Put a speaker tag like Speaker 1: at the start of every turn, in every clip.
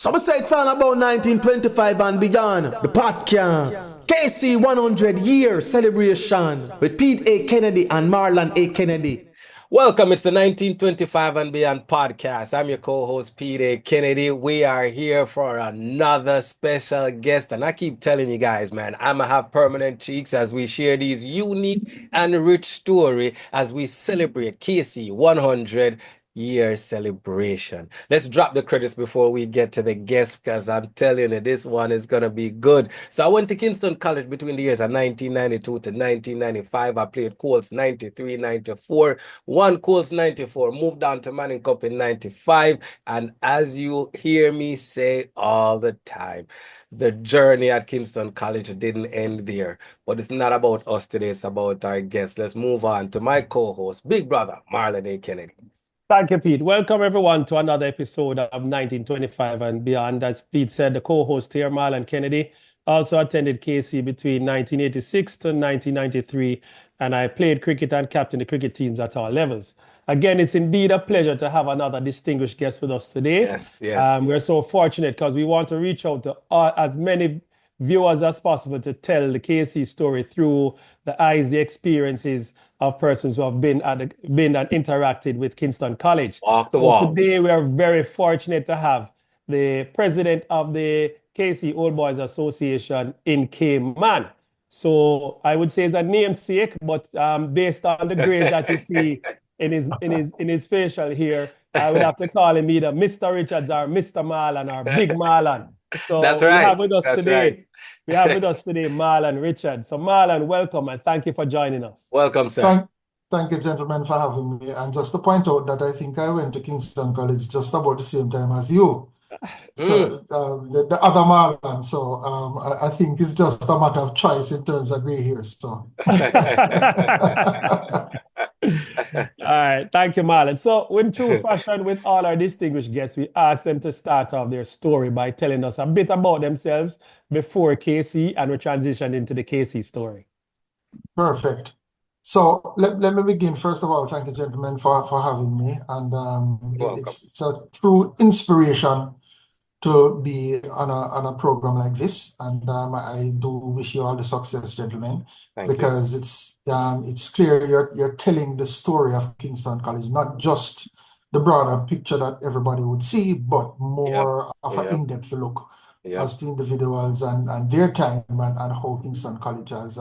Speaker 1: Some say it's all about 1925 and beyond. The podcast. KC 100 year celebration with Pete A. Kennedy and Marlon A. Kennedy.
Speaker 2: Welcome, it's the 1925 and Beyond podcast. I'm your co-host, Pete A. Kennedy. We are here for another special guest, and I keep telling you guys, man, I'm gonna have permanent cheeks as we share these unique and rich story as we celebrate KC 100 year celebration. Let's drop the credits before we get to the guest, because I'm telling you, this one is gonna be good. So I went to KINGSTON College between the years of 1992 to 1995. I played Colts 93, 94, won Colts 94, moved on to Manning Cup in 95. And as you hear me say all the time, the journey at KINGSTON College didn't end there. But it's not about us today, it's about our guests. Let's move on to my co-host, big brother, Marlon A. Kennedy.
Speaker 3: Thank you, Pete. Welcome, everyone, to another episode of 1925 and Beyond. As Pete said, the co-host here, Marlon Kennedy, also attended KC between 1986 to 1993, and I played cricket and captained the cricket teams at all levels. Again, it's indeed a pleasure to have another distinguished guest with us today.
Speaker 2: Yes.
Speaker 3: We're so fortunate because we want to reach out to as many viewers as possible to tell the KC story through the eyes, the experiences of persons who have been and interacted with KINGSTON College.
Speaker 2: Walk the walls.
Speaker 3: Today we are very fortunate to have the president of the KC Old Boys Association in Cayman. So I would say it's a namesake, but based on the grades that you see in his facial here, I would have to call him either Mr. Richards or Mr. Marlon or Big Marlon. So
Speaker 2: That's right.
Speaker 3: We have with us today Marlon Richards. So Marlon, welcome and thank you for joining us.
Speaker 2: Welcome, sir.
Speaker 4: Thank you, gentlemen, for having me. And just to point out that I think I went to KINGSTON College just about the same time as you. So the other Marlon. So I think it's just a matter of choice in terms of gray hairs. So.
Speaker 3: All right, thank you, Marlon. So, in true fashion, with all our distinguished guests, we ask them to start off their story by telling us a bit about themselves before KC, and we transition into the KC story.
Speaker 4: Perfect. So let me begin. First of all, thank you, gentlemen, for having me. And it's a true inspiration to be on a program like this, and I do wish you all the success, gentlemen, because it's clear you're telling the story of KINGSTON College, not just the broader picture that everybody would see, but more of an in-depth look as to individuals and their time and how KINGSTON College has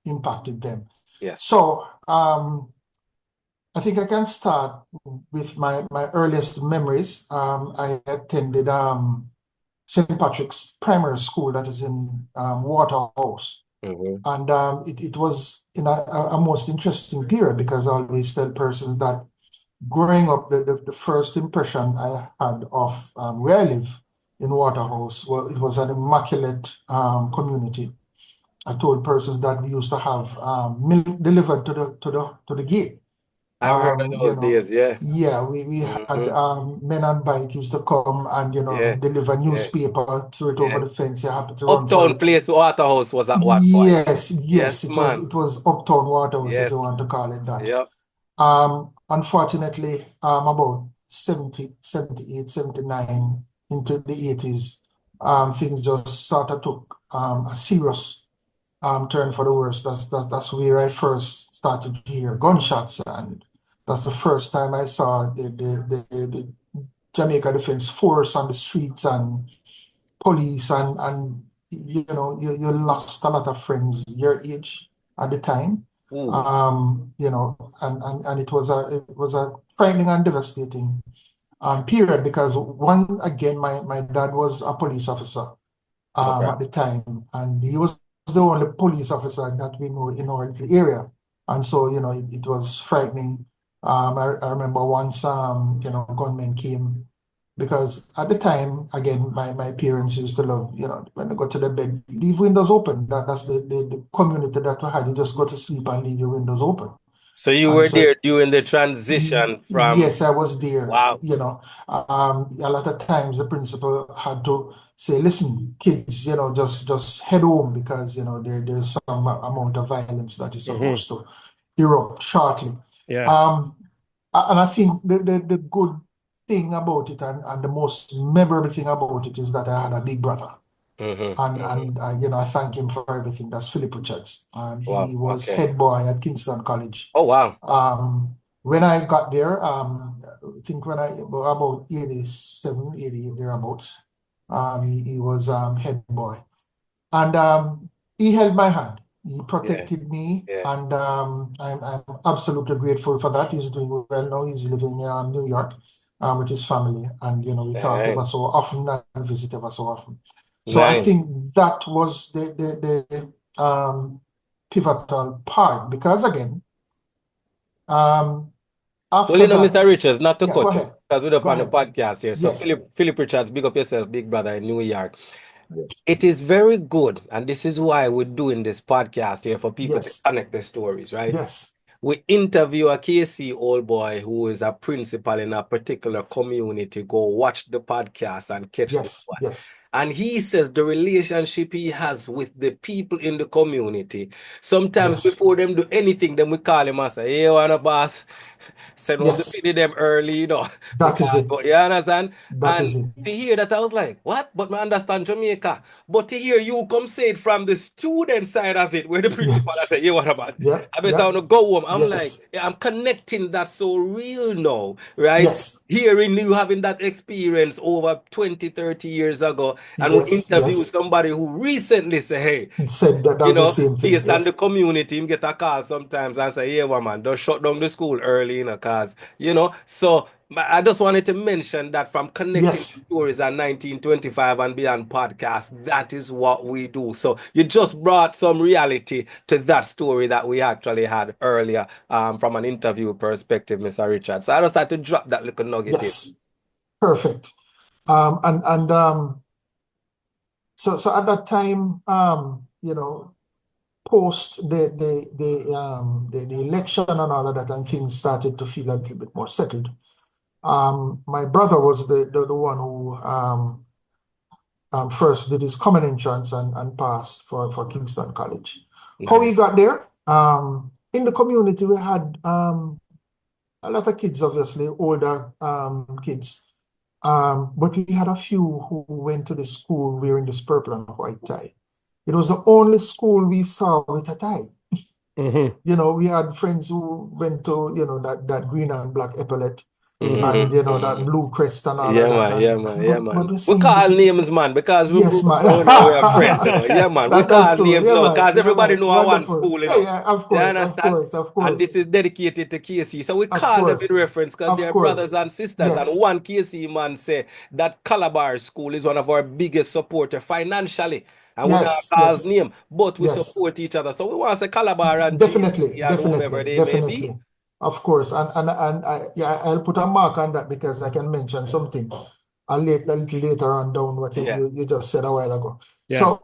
Speaker 4: impacted them.
Speaker 2: Yes.
Speaker 4: So I think I can start with my earliest memories. I attended St. Patrick's Primary School that is in Waterhouse. And it was in a most interesting period, because I always tell persons that growing up, the first impression I had of where I live in Waterhouse, well, it was an immaculate community. I told persons that we used to have milk delivered to the gate.
Speaker 2: I remember those days, yeah.
Speaker 4: Yeah, we had men on bike used to come and deliver newspaper, throw it over the fence. You happy to run
Speaker 2: Uptown place, Waterhouse was at what point?
Speaker 4: Yes, it was Uptown Waterhouse, if you want to call it that.
Speaker 2: Yep.
Speaker 4: Unfortunately, about 70, 78, 79 into the 80s, things just sort of took a serious turn for the worse. That's where I first started to hear gunshots, and that's the first time I saw the Jamaica Defense Force on the streets and police, and you lost a lot of friends your age at the time. And it was a frightening and devastating period, because my dad was a police officer at the time, and he was the only police officer that we know in our little area. And so, it was frightening. I remember once, gunmen came, because at the time, again, my parents used to love, when they go to the bed, leave windows open. That's the community that we had. You just go to sleep and leave your windows open.
Speaker 2: So you were there during the transition from...
Speaker 4: Yes, I was there.
Speaker 2: Wow.
Speaker 4: A lot of times the principal had to say, listen, kids, just head home, because, there's some amount of violence that is supposed to erupt shortly.
Speaker 3: Yeah.
Speaker 4: And I think the good thing about it and the most memorable thing about it is that I had a big brother. And I thank him for everything. That's Philip Richards.
Speaker 2: Wow.
Speaker 4: He was
Speaker 2: Okay.
Speaker 4: head boy at Kingston College.
Speaker 2: Oh, wow.
Speaker 4: When I got there, I think when I about 87, 88 thereabouts, he was head boy. And he held my hand. He protected me,
Speaker 2: Yeah.
Speaker 4: and I'm absolutely grateful for that. He's doing well now. He's living in New York with his family, and we talk ever
Speaker 2: Nice.
Speaker 4: so often and visit ever so often. So I
Speaker 2: Nice.
Speaker 4: think that was the pivotal part because again, after
Speaker 2: Well,
Speaker 4: that,
Speaker 2: Mr. Richards, not to
Speaker 4: yeah, go
Speaker 2: cut you,
Speaker 4: ahead,
Speaker 2: because we're up
Speaker 4: go
Speaker 2: on the
Speaker 4: ahead.
Speaker 2: podcast here. So,
Speaker 4: Yes,
Speaker 2: Philip Richards, big up yourself, big brother in New York.
Speaker 4: yes,
Speaker 2: It is very good, and this is why we're doing this podcast here for people to
Speaker 4: yes,
Speaker 2: connect their stories, right?
Speaker 4: yes,
Speaker 2: We interview a KC old boy who is a principal in a particular community. Go watch the podcast and catch this
Speaker 4: yes,
Speaker 2: one.
Speaker 4: yes,
Speaker 2: And he says the relationship he has with the people in the community. Sometimes
Speaker 4: yes,
Speaker 2: before them do anything, then we call him and say, hey, wanna boss? Send up the
Speaker 4: yes.
Speaker 2: pity them early, We
Speaker 4: That is
Speaker 2: can't
Speaker 4: it.
Speaker 2: go, you understand?
Speaker 4: That
Speaker 2: And
Speaker 4: is it.
Speaker 2: to hear that, I was like, what? But I understand Jamaica. But to hear you come say it from the student side of it, where the principal I
Speaker 4: Yes.
Speaker 2: say, yeah, what about?
Speaker 4: Yeah.
Speaker 2: I bet I
Speaker 4: Yeah.
Speaker 2: want to go home. I'm like,
Speaker 4: Yes.
Speaker 2: yeah, I'm connecting that so real now, right?
Speaker 4: Yes.
Speaker 2: Hearing you having that experience over 20, 30 years ago, and we
Speaker 4: Yes.
Speaker 2: interview
Speaker 4: Yes.
Speaker 2: somebody who recently say, hey,
Speaker 4: Said that the same thing.
Speaker 2: based on the
Speaker 4: Yes.
Speaker 2: community, him get a call sometimes and say, yeah, woman, don't shut down the school early, cause, so I just wanted to mention that from connecting
Speaker 4: Yes.
Speaker 2: stories at 1925 and beyond podcast, that is what we do. So you just brought some reality to that story that we actually had earlier from an interview perspective, Mr. Richard. So I just had to drop that little nugget in.
Speaker 4: Yes. Perfect. And so at that time, post the election and all of that, and things started to feel a little bit more settled. My brother was the one who first did his common entrance and passed for Kingston College. How he
Speaker 2: Nice.
Speaker 4: got there? In the community, we had a lot of kids, obviously, older kids. But we had a few who went to the school wearing this purple and white tie. It was the only school we saw with a tie. We had friends who went to, that green and black epaulet and, that blue crest and all of
Speaker 2: Yeah,
Speaker 4: that.
Speaker 2: man, yeah, man, yeah,
Speaker 4: But
Speaker 2: man.
Speaker 4: we're
Speaker 2: We
Speaker 4: saying
Speaker 2: call
Speaker 4: this,
Speaker 2: names, man, because we grew
Speaker 4: yes,
Speaker 2: up
Speaker 4: man.
Speaker 2: around and we are friends, Yeah, man. We
Speaker 4: That's
Speaker 2: call
Speaker 4: true.
Speaker 2: names
Speaker 4: Yeah,
Speaker 2: now,
Speaker 4: man.
Speaker 2: because
Speaker 4: Yeah,
Speaker 2: everybody
Speaker 4: man.
Speaker 2: know I want
Speaker 4: Wonderful.
Speaker 2: school,
Speaker 4: Yeah, yeah, of
Speaker 2: You
Speaker 4: course, of
Speaker 2: understand?
Speaker 4: course, of
Speaker 2: And
Speaker 4: course,
Speaker 2: this is dedicated to KC. So we
Speaker 4: of
Speaker 2: call them in
Speaker 4: course,
Speaker 2: reference because
Speaker 4: of
Speaker 2: they're brothers
Speaker 4: course.
Speaker 2: and sisters. And
Speaker 4: Yes,
Speaker 2: one KC man say that Calabar School is one of our biggest supporters financially. And we not
Speaker 4: yes,
Speaker 2: call his
Speaker 4: yes,
Speaker 2: name, but we
Speaker 4: yes.
Speaker 2: support each other. So we want to say Calabar and
Speaker 4: Definitely,
Speaker 2: GSC and whomever
Speaker 4: definitely,
Speaker 2: they may be.
Speaker 4: definitely. Of course. And I'll put a mark on that because I can mention something a little later on down what
Speaker 2: Yeah.
Speaker 4: you just said a while ago.
Speaker 3: Yeah.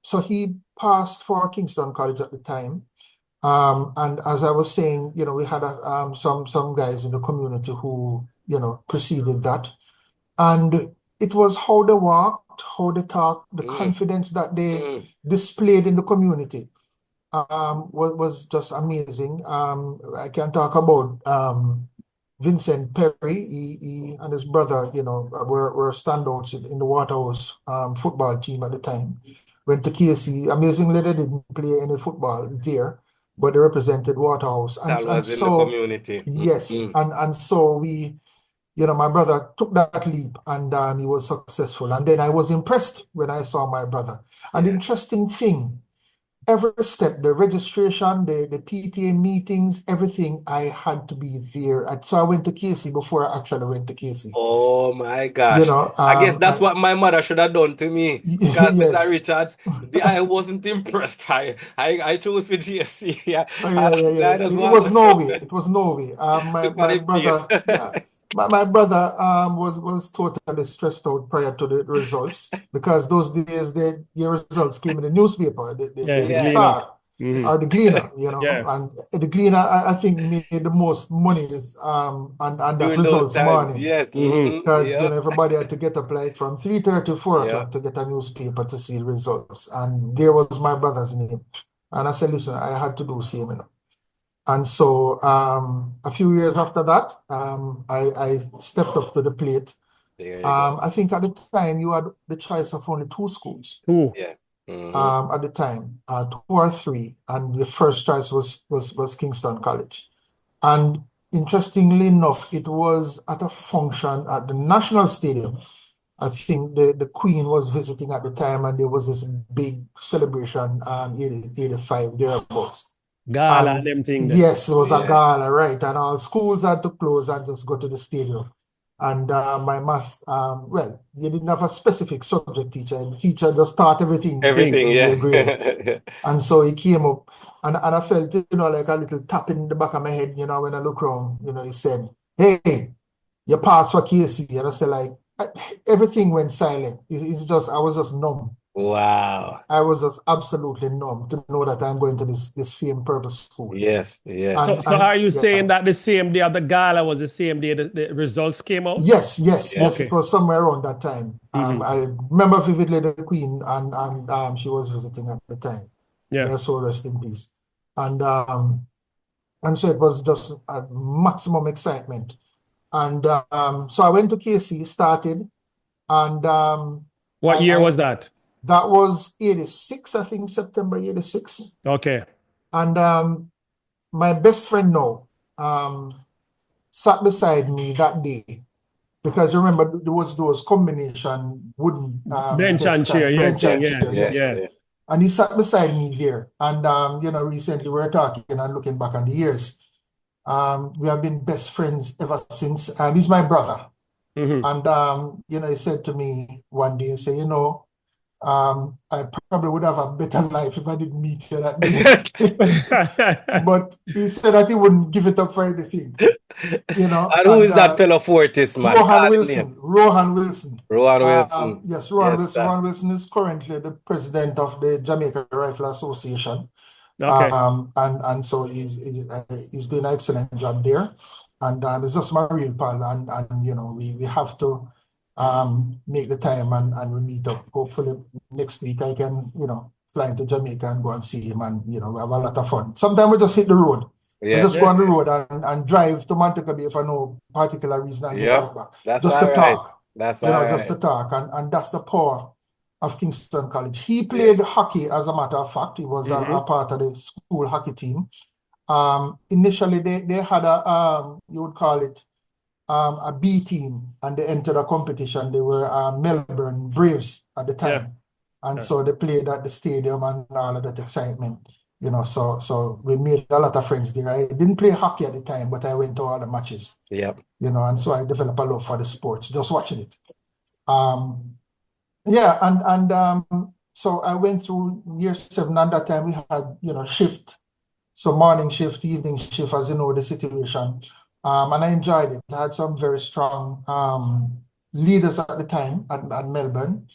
Speaker 4: So he passed for Kingston College at the time. And as I was saying, we had some guys in the community who, preceded that. And it was how they walked, how they talked, the
Speaker 2: Mm,
Speaker 4: confidence that they
Speaker 2: mm.
Speaker 4: displayed in the community was just amazing. I can talk about Vincent Perry. He and his brother, were standouts in the Waterhouse football team at the time. Went to KC. Amazingly, they didn't play any football there, but they represented Waterhouse. And
Speaker 2: That
Speaker 4: and
Speaker 2: was in the
Speaker 4: so
Speaker 2: community.
Speaker 4: yes,
Speaker 2: Mm.
Speaker 4: and so my brother took that leap and he was successful. And then I was impressed when I saw my brother. And the
Speaker 2: Yeah.
Speaker 4: interesting thing, every step, the registration, the PTA meetings, everything, I had to be there. So I went to KC before I actually went to KC.
Speaker 2: Oh my
Speaker 4: You
Speaker 2: gosh.
Speaker 4: know,
Speaker 2: I guess that's what my mother should have done to me. Because Mr.
Speaker 4: yes.
Speaker 2: Richards, I wasn't impressed. I chose for GSC. Yeah.
Speaker 4: Oh,
Speaker 2: I,
Speaker 4: yeah.
Speaker 2: I just
Speaker 4: It
Speaker 2: want
Speaker 4: was
Speaker 2: to
Speaker 4: Norway. It was Norway. My
Speaker 2: look for
Speaker 4: my
Speaker 2: the face.
Speaker 4: brother, yeah. My brother was totally stressed out prior to the results because those days the results came in the newspaper,
Speaker 3: Yeah, the
Speaker 4: the
Speaker 2: Yeah.
Speaker 3: Gleaner.
Speaker 4: Star
Speaker 3: Hmm.
Speaker 4: or the Gleaner,
Speaker 3: Yeah.
Speaker 4: and the Gleaner I think made the most money on that
Speaker 2: During those
Speaker 4: results
Speaker 2: times.
Speaker 4: morning
Speaker 2: Yes.
Speaker 3: Hmm.
Speaker 4: because
Speaker 2: Yep.
Speaker 4: everybody had to get up like from 3:30 4 o'clock
Speaker 2: Yep.
Speaker 4: to get a newspaper to see the results, and there was my brother's name, and I said, listen, I had to do same, And so a few years after that, I stepped up to the plate.
Speaker 2: There you go.
Speaker 4: I think at the time you had the choice of only two schools.
Speaker 3: Two.
Speaker 2: Yeah. Mhm.
Speaker 4: At the time, two or three, and the first choice was Kingston College. And interestingly enough, it was at a function at the National Stadium. I think the Queen was visiting at the time, and there was this big celebration, 85 thereabouts.
Speaker 3: Gala and
Speaker 4: And
Speaker 3: them thing there.
Speaker 4: yes, it was a
Speaker 2: Yeah.
Speaker 4: gala, right? And all schools had to close and just go to the stadium. And my math, well, you didn't have a specific subject teacher. The teacher just taught everything
Speaker 2: Everything,
Speaker 4: in
Speaker 2: yeah.
Speaker 4: your grade. And so he came up, and I felt, like a little tap in the back of my head, when I look around, he said, "Hey, you passed for KC." And I said, like, everything went silent. It's just, I was just numb.
Speaker 2: Wow.
Speaker 4: I was just absolutely numb to know that I'm going to this fame purpose school.
Speaker 2: Yes, yes.
Speaker 3: So are you saying that the same day of the gala was the same day the results came out?
Speaker 4: Yes.
Speaker 3: Okay.
Speaker 4: It was somewhere around that time. I remember vividly the Queen, and she was visiting at the time.
Speaker 3: Yeah.
Speaker 4: May her soul rest in peace. And so it was just a maximum excitement. And so I went to KC, started, and
Speaker 3: What year was that?
Speaker 4: that was 86, I think, September 86.
Speaker 3: Okay.
Speaker 4: And my best friend now sat beside me that day, because remember there was those combination wooden
Speaker 3: Bench and
Speaker 4: desk
Speaker 3: chair,
Speaker 4: bench and
Speaker 3: yeah,
Speaker 4: chair, yes.
Speaker 3: yeah.
Speaker 4: And he sat beside me there. And recently we were talking and looking back on the years. We have been best friends ever since. He's my brother. And he said to me one day, say, I probably would have a better life if I didn't meet you that day. But he said that he wouldn't give it up for anything.
Speaker 2: And who is that fellow Fortis, man?
Speaker 4: Rohan Wilson.
Speaker 2: Rohan Wilson.
Speaker 4: Yes, Rohan Wilson.
Speaker 2: Sir.
Speaker 4: Rohan Wilson is currently the president of the Jamaica Rifle Association.
Speaker 3: Okay.
Speaker 4: And so he's doing an excellent job there. And it's just my real pal. And we have to make the time and we meet up. Hopefully next week I can, fly into Jamaica and go and see him, and we have a lot of fun. Sometimes we just hit the road. We just go on the road and drive to Montego Bay for no particular reason and drive back.
Speaker 2: That's
Speaker 4: just
Speaker 2: all
Speaker 4: to
Speaker 2: right.
Speaker 4: talk.
Speaker 2: That's all right.
Speaker 4: Just to talk. And that's the power of Kingston College. He played hockey, as a matter of fact. He was a part of the school hockey team. Initially they had you would call it a B team, and they entered a competition. They were Melbourne Braves at the time. And so they played at the stadium and all of that excitement. So we made a lot of friends there. I didn't play hockey at the time, but I went to all the matches.
Speaker 2: Yep.
Speaker 4: And so I developed a love for the sports, just watching it. So I went through year 7, and that time we had, shift. So morning shift, evening shift, as you know, the situation. And I enjoyed it. I had some very strong leaders at the time at Melbourne.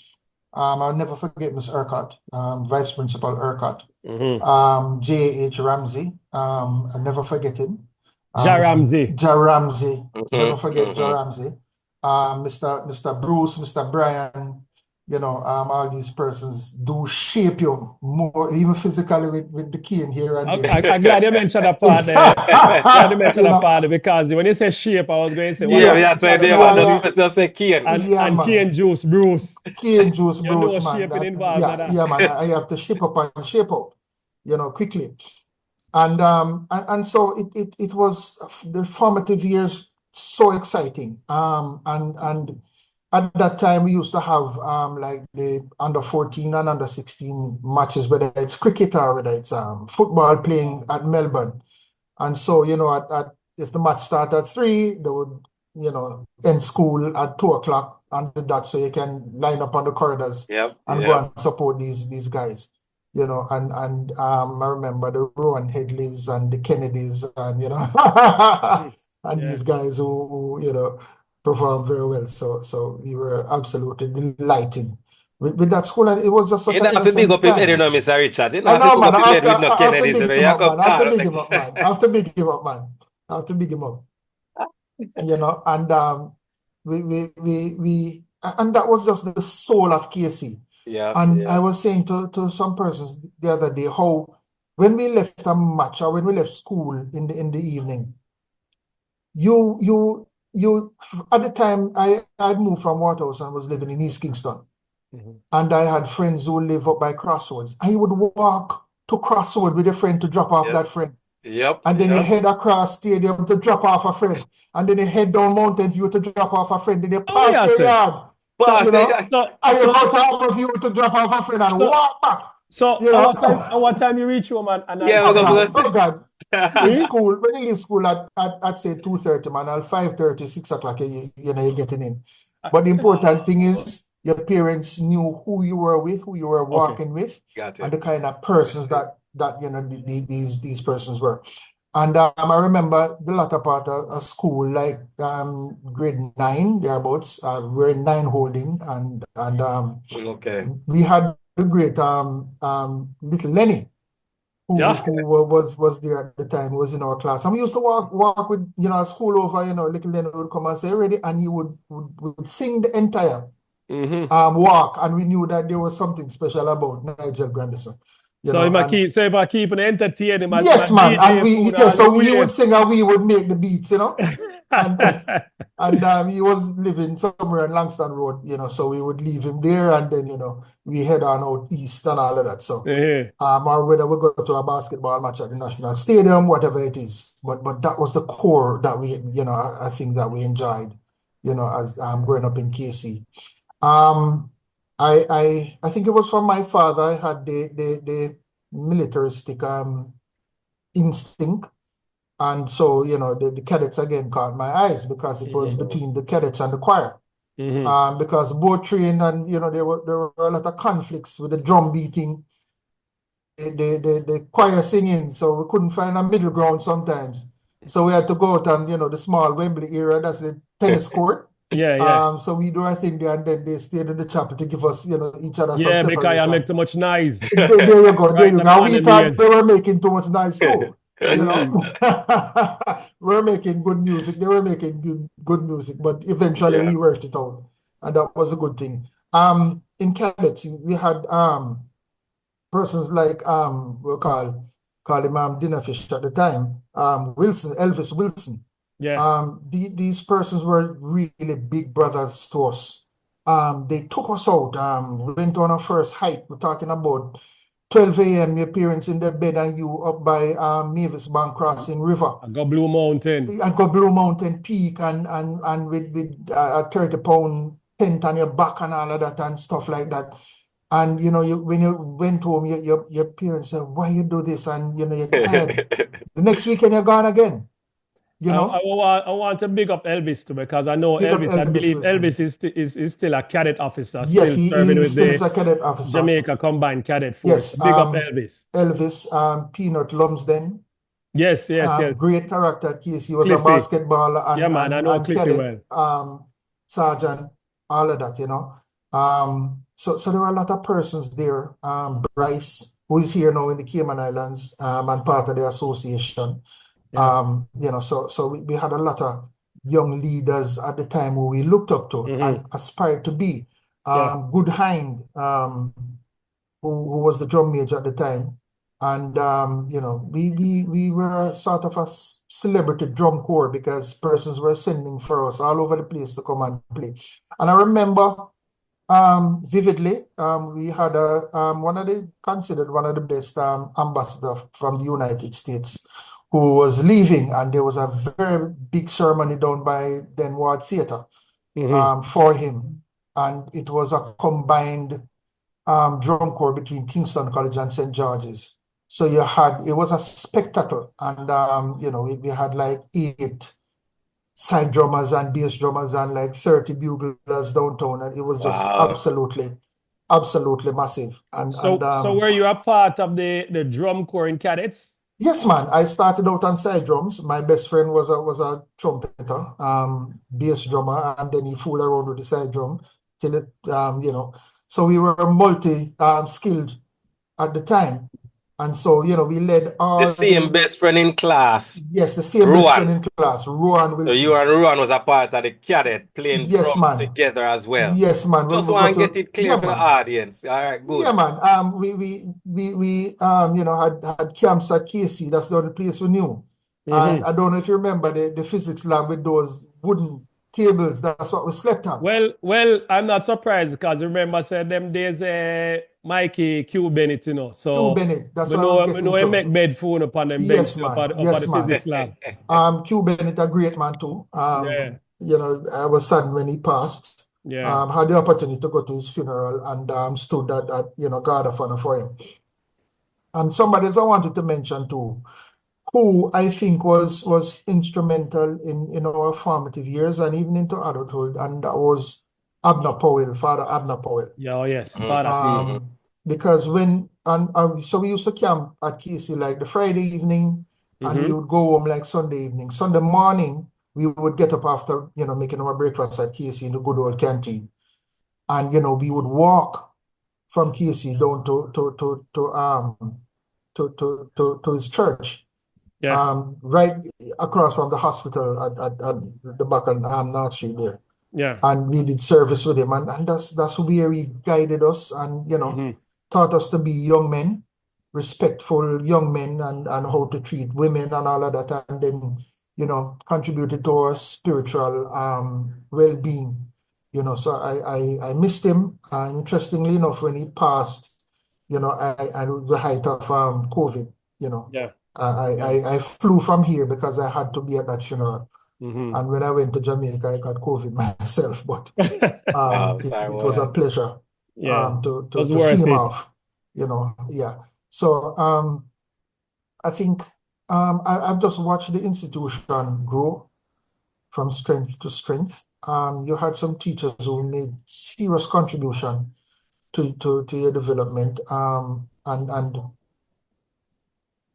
Speaker 4: I'll never forget Miss Urquhart, Vice Principal Urquhart. J.H. Ramsey, I'll never forget him.
Speaker 3: Ramsey.
Speaker 4: Ramsey, never forget Ramsey. Mr. Bruce, Mr. Brian, all these persons do shape you more, even physically with the cane here and there.
Speaker 3: I'm glad you mentioned that part there. Glad you mentioned that part, because when you say shape, I was going to say,
Speaker 2: just say cane.
Speaker 3: And cane juice, Bruce.
Speaker 4: Cane juice, Bruce,
Speaker 3: man.
Speaker 4: Shaping
Speaker 3: involved in that.
Speaker 4: Yeah, man. I have to shape up and shape out, quickly. And so it was the formative years, so exciting. And at that time, we used to have like the under 14 and under 16 matches, whether it's cricket or whether it's football, playing at Melbourne. And so, if the match started at 3, they would, end school at 2 o'clock and that, so you can line up on the corridors and go and support these guys. And I remember the Rowan Headleys and the Kennedys and, and these guys who performed very well. So we were absolutely delighted with that school, and it was just such
Speaker 2: an
Speaker 4: innocent
Speaker 2: time. You have to big up him, Mr. Richards. I know, man. I have to big him up, man.
Speaker 4: I have to big him up, man. I have to big him up. And we and that was just the soul of KC.
Speaker 2: Yeah.
Speaker 4: And I was saying to some persons the other day how when we left a match or when we left school in the evening, you at the time I'd moved from Waterhouse and was living in East Kingston. And I had friends who live up by Crossroads. And you would walk to Crossroads with a friend to drop off that friend.
Speaker 2: Yep.
Speaker 4: And then you head across stadium to drop off a friend. And then you head down Mountain View to drop off a friend. Then you pass the yard.
Speaker 2: Pass
Speaker 4: you know,
Speaker 2: the
Speaker 4: and you go to Harbour View to drop off a friend and walk back.
Speaker 3: So
Speaker 4: You know?
Speaker 3: what time you reach home and
Speaker 2: Yeah, we're gonna
Speaker 4: Oh God. In school, when you leave school at say 2:30, man, at 5:30, 6 o'clock, you're getting in. But the important thing is your parents knew who you were with, who you were walking with, and the kind of persons that these persons were. And I remember the latter part of school, like grade 9, thereabouts, we're in 9 holding, and we had the great little Lenny, who was there at the time, was in our class. And we used to walk with, at school over, little Lenny would come and say, ready, and he would sing the entire walk, and we knew that there was something special about Nigel Grandison.
Speaker 3: So if I keep entertaining him,
Speaker 4: yes, man, and he would sing and we would make the beats, and he was living somewhere in Langston Road, so we would leave him there, and then we head on out east and all of that. So or whether we go to a basketball match at the National Stadium, whatever it is, but that was the core that we I think that we enjoyed, as growing up in KC. I think it was from my father. I had the militaristic instinct, and so the cadets again caught my eyes because it was between the cadets and the choir. Because both trained, and there were a lot of conflicts with the drum beating, the choir singing, so we couldn't find a middle ground sometimes. So we had to go out and the small Wembley area, that's the tennis court. So we do our thing there, and then they stayed in the chapel to give us, each other some separation.
Speaker 3: Because I make too much noise.
Speaker 4: There you go. We thought they were making too much noise too. We're making good music. They were making good music, but eventually we worked it out, and that was a good thing. In cadets, we had persons like we'll call him Dinner Fish at the time, Elvis Wilson. These persons were really big brothers to us. They took us out. We went on our first hike. We're talking about 12 a.m. Your parents in their bed and you up by Mavis Bank Crossing River.
Speaker 3: I got Blue Mountain.
Speaker 4: I got Blue Mountain Peak and with a 30-pound tent on your back and all of that and stuff like that. And when you went home, your parents said, "Why you do this?" And you're tired. The next weekend you're gone again. I
Speaker 3: want to big up Elvis too, because I know Elvis. I believe Elvis is still a cadet officer.
Speaker 4: Yes, he is a cadet officer.
Speaker 3: Jamaica Combined Cadet Force.
Speaker 4: Yes,
Speaker 3: big up Elvis.
Speaker 4: Elvis, Peanut Lumsden.
Speaker 3: Yes.
Speaker 4: Great character at KC. He was a basketballer and
Speaker 3: I know Cliffy
Speaker 4: well. Sergeant, all of that, So there were a lot of persons there. Bryce, who is here now in the Cayman Islands, and part of the association. So we had a lot of young leaders at the time who we looked up to and aspired to be. Good Hind, who was the drum major at the time, and we were sort of a celebrity drum corps because persons were sending for us all over the place to come and play. And I remember vividly, we had considered one of the best ambassadors from the United States, who was leaving, and there was a very big ceremony down by Den Ward Theatre for him. And it was a combined drum corps between Kingston College and St. George's. So it was a spectacle. And, we had like 8 side drummers and bass drummers and like 30 buglers downtown. And it was just absolutely massive.
Speaker 3: So were you a part of the drum corps in cadets?
Speaker 4: Yes, man. I started out on side drums. My best friend was a trumpeter, bass drummer, and then he fooled around with the side drum till it, So we were multi skilled at the time. And so, we led
Speaker 2: The
Speaker 4: all
Speaker 2: same best friend in class,
Speaker 4: yes, the same best friend
Speaker 2: Rowan.
Speaker 4: in class, Rowan
Speaker 2: So you
Speaker 4: Wilson.
Speaker 2: and Rowan was a part of the cadet playing
Speaker 4: Yes,
Speaker 2: drum
Speaker 4: man.
Speaker 2: together as well.
Speaker 4: Yes, man.
Speaker 2: Just
Speaker 4: We got
Speaker 2: want to get
Speaker 4: to,
Speaker 2: it clear
Speaker 4: yeah,
Speaker 2: for the
Speaker 4: man.
Speaker 2: audience. All right,
Speaker 4: Yeah,
Speaker 2: good.
Speaker 4: man. We had camps at KC. That's the only place we knew. And I don't know if you remember the physics lab with those wooden tables. That's what we slept on.
Speaker 3: Well, I'm not surprised because remember said them days Mikey Q Bennett,
Speaker 4: Q
Speaker 3: So
Speaker 4: Bennett. That's
Speaker 3: me
Speaker 4: what I was
Speaker 3: know me
Speaker 4: getting
Speaker 3: know he
Speaker 4: to.
Speaker 3: make bed phone upon them bench
Speaker 4: Yes, man.
Speaker 3: up at
Speaker 4: Yes,
Speaker 3: the
Speaker 4: man.
Speaker 3: physics lab.
Speaker 4: Q Bennett, a great man too.
Speaker 3: Yeah,
Speaker 4: I was sad when he passed.
Speaker 3: yeah,
Speaker 4: Had the opportunity to go to his funeral and stood at guard of honor for him. And somebody else I wanted to mention too, who I think was instrumental in our formative years and even into adulthood, and that was Abner Powell, Father Abner Powell.
Speaker 3: yeah, oh yes,
Speaker 2: Mhm,
Speaker 3: Father P.
Speaker 2: mhm.
Speaker 4: Because so we used to camp at KC like the Friday evening, and we would go home like Sunday evening. Sunday morning, we would get up after making our breakfast at KC in the good old canteen, and we would walk from KC down to his church,
Speaker 3: Yeah,
Speaker 4: right across from the hospital at the back on North Street there.
Speaker 3: yeah,
Speaker 4: And we did service with him, and that's where he guided us and taught us to be young men, respectful young men, and how to treat women and all of that, and then contributed to our spiritual well-being. So I missed him. Interestingly enough, when he passed, at the height of COVID, you know,
Speaker 3: yeah,
Speaker 4: I,
Speaker 3: yeah.
Speaker 4: I flew from here because I had to be at that funeral.
Speaker 3: Mm-hmm.
Speaker 4: And when I went to Jamaica, I got COVID myself, but
Speaker 2: Oh,
Speaker 4: it,
Speaker 2: sorry
Speaker 4: it
Speaker 2: about
Speaker 4: was a
Speaker 2: that.
Speaker 4: pleasure
Speaker 3: Yeah,
Speaker 4: to
Speaker 3: was
Speaker 4: to see
Speaker 3: worth
Speaker 4: him
Speaker 3: it.
Speaker 4: off, yeah. So I think I've just watched the institution grow from strength to strength. You had some teachers who made serious contribution to your development. And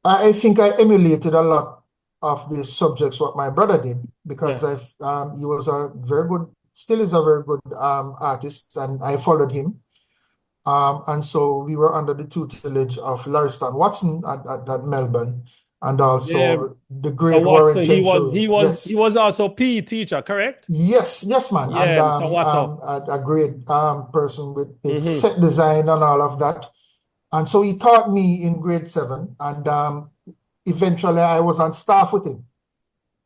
Speaker 4: I think I emulated a lot of the subjects what my brother did because
Speaker 3: Yeah,
Speaker 4: he was a very good, still is a very good artist, and I followed him. And so we were under the tutelage of Lariston Watson at Melbourne, and
Speaker 3: yeah.
Speaker 4: also the
Speaker 3: So
Speaker 4: great Warren
Speaker 3: Watson, he was
Speaker 4: Chenshui.
Speaker 3: he was he
Speaker 4: Yes,
Speaker 3: was also PE teacher, correct?
Speaker 4: yes, man. And
Speaker 3: Yeah, Mr. Watto.
Speaker 4: a great person with
Speaker 3: Mm-hmm.
Speaker 4: set design and all of that. And so he taught me in grade seven, and eventually I was on staff with him.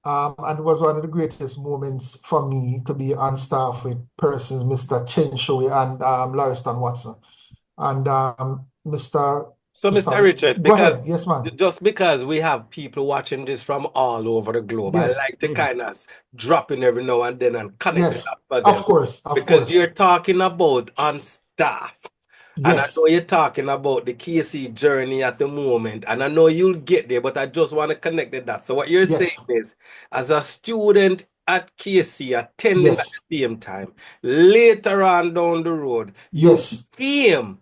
Speaker 4: And it was one of the greatest moments for me to be on staff with persons, Mr. Chen Shui and Lariston Watson. And
Speaker 2: So, Mr. Richards,
Speaker 4: Go ahead. Yes, man.
Speaker 2: just because we have people watching this from all over the globe, I
Speaker 4: Yes,
Speaker 2: like to kind of drop in every now and then and connect it
Speaker 4: yes,
Speaker 2: up for
Speaker 4: of
Speaker 2: them.
Speaker 4: course, of
Speaker 2: Because
Speaker 4: course.
Speaker 2: you're talking about on staff. And I know
Speaker 4: Yes,
Speaker 2: you're talking about the KC journey at the moment, and I know you'll get there, but I just want to connect the dots. So what you're saying
Speaker 4: yes,
Speaker 2: is, as a student at KC, attending at
Speaker 4: yes,
Speaker 2: the same time, later on down the road, you
Speaker 4: yes,
Speaker 2: became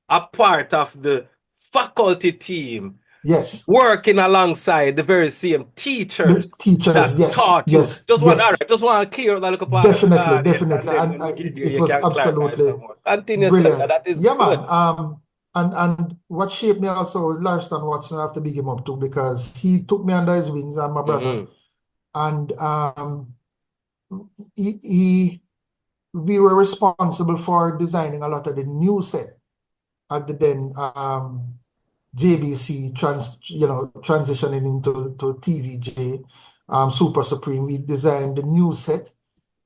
Speaker 2: a part of the faculty team,
Speaker 4: yes.
Speaker 2: working alongside the very same
Speaker 4: The
Speaker 2: teachers
Speaker 4: teachers,
Speaker 2: that
Speaker 4: yes,
Speaker 2: taught you.
Speaker 4: yes,
Speaker 2: All
Speaker 4: yes.
Speaker 2: right, just want to clear up that little part of the
Speaker 4: Definitely,
Speaker 2: audience, and
Speaker 4: definitely.
Speaker 2: then
Speaker 4: And
Speaker 2: when we get there,
Speaker 4: it
Speaker 2: you
Speaker 4: was
Speaker 2: can clarify some
Speaker 4: absolutely
Speaker 2: more. Continue, sir.
Speaker 4: brilliant.
Speaker 2: That is
Speaker 4: Yeah, man.
Speaker 2: good.
Speaker 4: And what shaped me also, Larston Watson, I have to big him up too, because he took me under his wings and my brother.
Speaker 2: Mm-hmm.
Speaker 4: And he we were responsible for designing a lot of the new set at the then JBC transitioning into to TVJ Super Supreme. We designed the new set.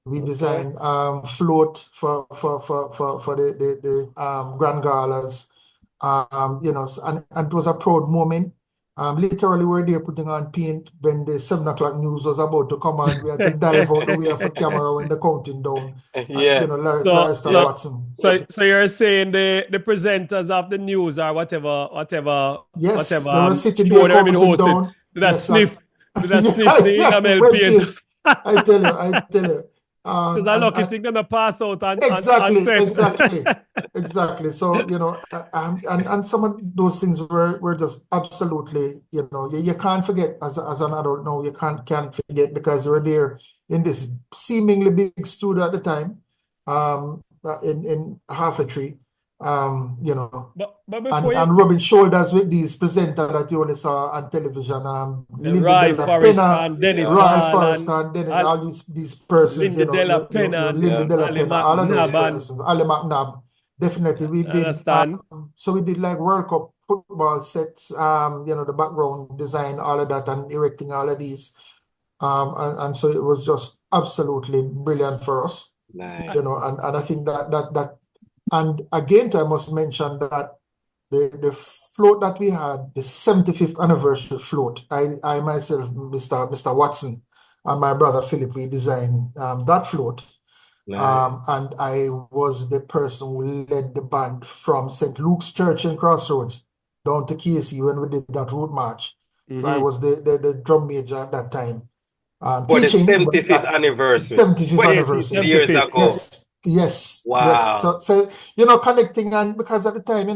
Speaker 4: We
Speaker 3: Okay.
Speaker 4: designed float for the Grand Galas. And it was a proud moment. Literally, we were there putting on paint when the 7 o'clock news was about to come on. We had to dive out the way of a camera when the counting down. And
Speaker 2: Yeah.
Speaker 3: So
Speaker 4: Lariston
Speaker 3: so
Speaker 2: Yep.
Speaker 4: Watson.
Speaker 3: so you're saying the presenters of the news or
Speaker 4: Yes,
Speaker 3: whatever
Speaker 4: they were sitting
Speaker 3: show
Speaker 4: there
Speaker 3: they've been
Speaker 4: counting
Speaker 3: hosting.
Speaker 4: down.
Speaker 3: Did that
Speaker 4: Yes, and
Speaker 3: sniff? Did that sniff
Speaker 4: yeah,
Speaker 3: the
Speaker 4: yeah,
Speaker 3: enamel
Speaker 4: went
Speaker 3: paint?
Speaker 4: in. I tell you.
Speaker 3: Because
Speaker 4: Um,
Speaker 3: I
Speaker 4: and,
Speaker 3: lucky
Speaker 4: and
Speaker 3: think gonna pass out on
Speaker 4: exactly,
Speaker 3: set.
Speaker 4: exactly. So, and some of those things were just absolutely, you can't forget as an adult now, you can't forget because you were there in this seemingly big studio at the time, in half a tree. You know,
Speaker 3: But before you,
Speaker 4: and rubbing shoulders with these presenters that you only saw on television, Linda
Speaker 3: Roy
Speaker 4: Della
Speaker 3: Forrest
Speaker 4: Penna,
Speaker 3: and Dennis
Speaker 2: Yeah.
Speaker 4: Roy
Speaker 3: Hall
Speaker 4: Forrest
Speaker 3: and
Speaker 4: and Dennis,
Speaker 3: Al
Speaker 4: all these persons,
Speaker 3: Linda Della
Speaker 4: you
Speaker 3: Penna and
Speaker 4: Linda
Speaker 2: Yeah.
Speaker 4: Della
Speaker 3: Ali
Speaker 4: Penna, all of those
Speaker 3: McNabb and
Speaker 4: persons, Ali McNabb, definitely we did.
Speaker 3: understand.
Speaker 4: So we did like World Cup football sets, the background design, all of that, and erecting all of these. And so it was just absolutely brilliant for us,
Speaker 2: Nice.
Speaker 4: and I think that, and again, I must mention that the float that we had, the 75th anniversary float, I myself, Mr. Watson, and my brother Philip, we designed that float.
Speaker 2: Nice.
Speaker 4: And I was the person who led the band from St. Luke's Church in Crossroads down to KC when we did that route march. So I was the drum major at that time.
Speaker 2: For the
Speaker 4: Teaching, but
Speaker 2: 75th anniversary.
Speaker 4: 75th
Speaker 3: KC
Speaker 4: anniversary.
Speaker 2: Years
Speaker 3: 75th.
Speaker 2: ago.
Speaker 4: Yes.
Speaker 2: Wow.
Speaker 4: So connecting, and because at the time, the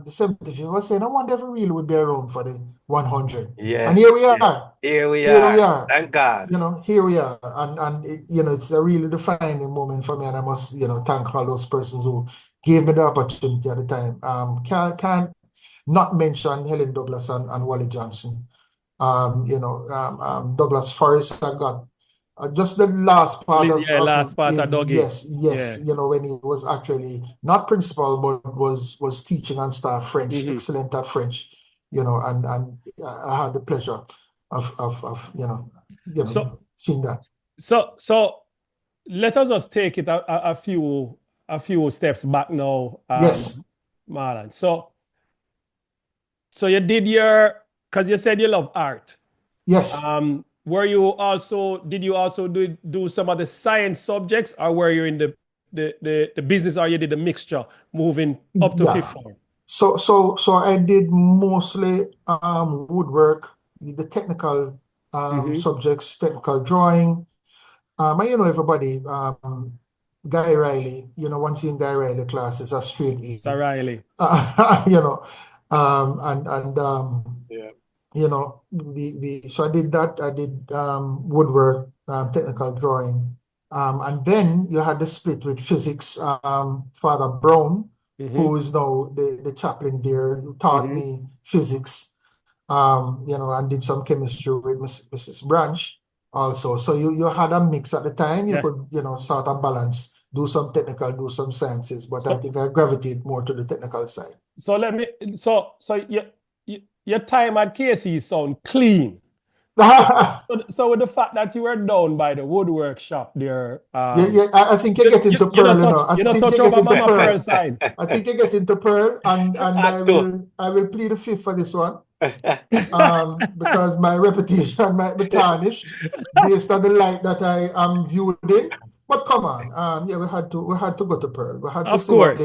Speaker 4: 75th was saying, I wonder if we really would be around for the 100.
Speaker 2: Yeah.
Speaker 4: And here we
Speaker 2: Yeah.
Speaker 4: are.
Speaker 2: Here we
Speaker 4: Here we
Speaker 2: are.
Speaker 4: are.
Speaker 2: Thank God.
Speaker 4: Here we are. And it's a really defining moment for me, and I must, thank all those persons who gave me the opportunity at the time. Can't not mention Helen Douglas and Wally Johnson. Douglas Forrest, I got just the last part of
Speaker 3: last part of Dougie.
Speaker 4: yes,
Speaker 3: Yeah.
Speaker 4: when he was actually not principal but was teaching on staff French, excellent at French, and I had the pleasure of
Speaker 3: So
Speaker 4: seeing that.
Speaker 3: So let us just take it a few steps back now,
Speaker 4: Yes.
Speaker 3: Marlon. So you did because you said you love art.
Speaker 4: Yes.
Speaker 3: Did you also do some of the science subjects, or were you in the business, or you did a mixture moving up to fifth form?
Speaker 4: So I did mostly woodwork, the technical subjects, technical drawing. Everybody, Guy Riley, once in Guy Riley class is a straight A.
Speaker 3: Sir Riley.
Speaker 4: Yeah. So I did that. I did woodwork, technical drawing. And then you had the split with physics. Father Brown, who is now the chaplain there, who taught me physics, and did some chemistry with Mrs. Branch also. So you had a mix at the time. You could, sort of balance, do some technical, do some sciences, but I think I gravitate more to the technical side.
Speaker 3: So your time at KC sound clean. So with the fact that you were down by the woodwork shop there,
Speaker 4: I think you get into Pearl, I think you get into Pearl
Speaker 3: side.
Speaker 4: I think you get into Pearl, and I will plead the fifth for this one. Because my reputation might be tarnished based on the light that I am viewed in. But come on, we had to go to Pearl. We had to see what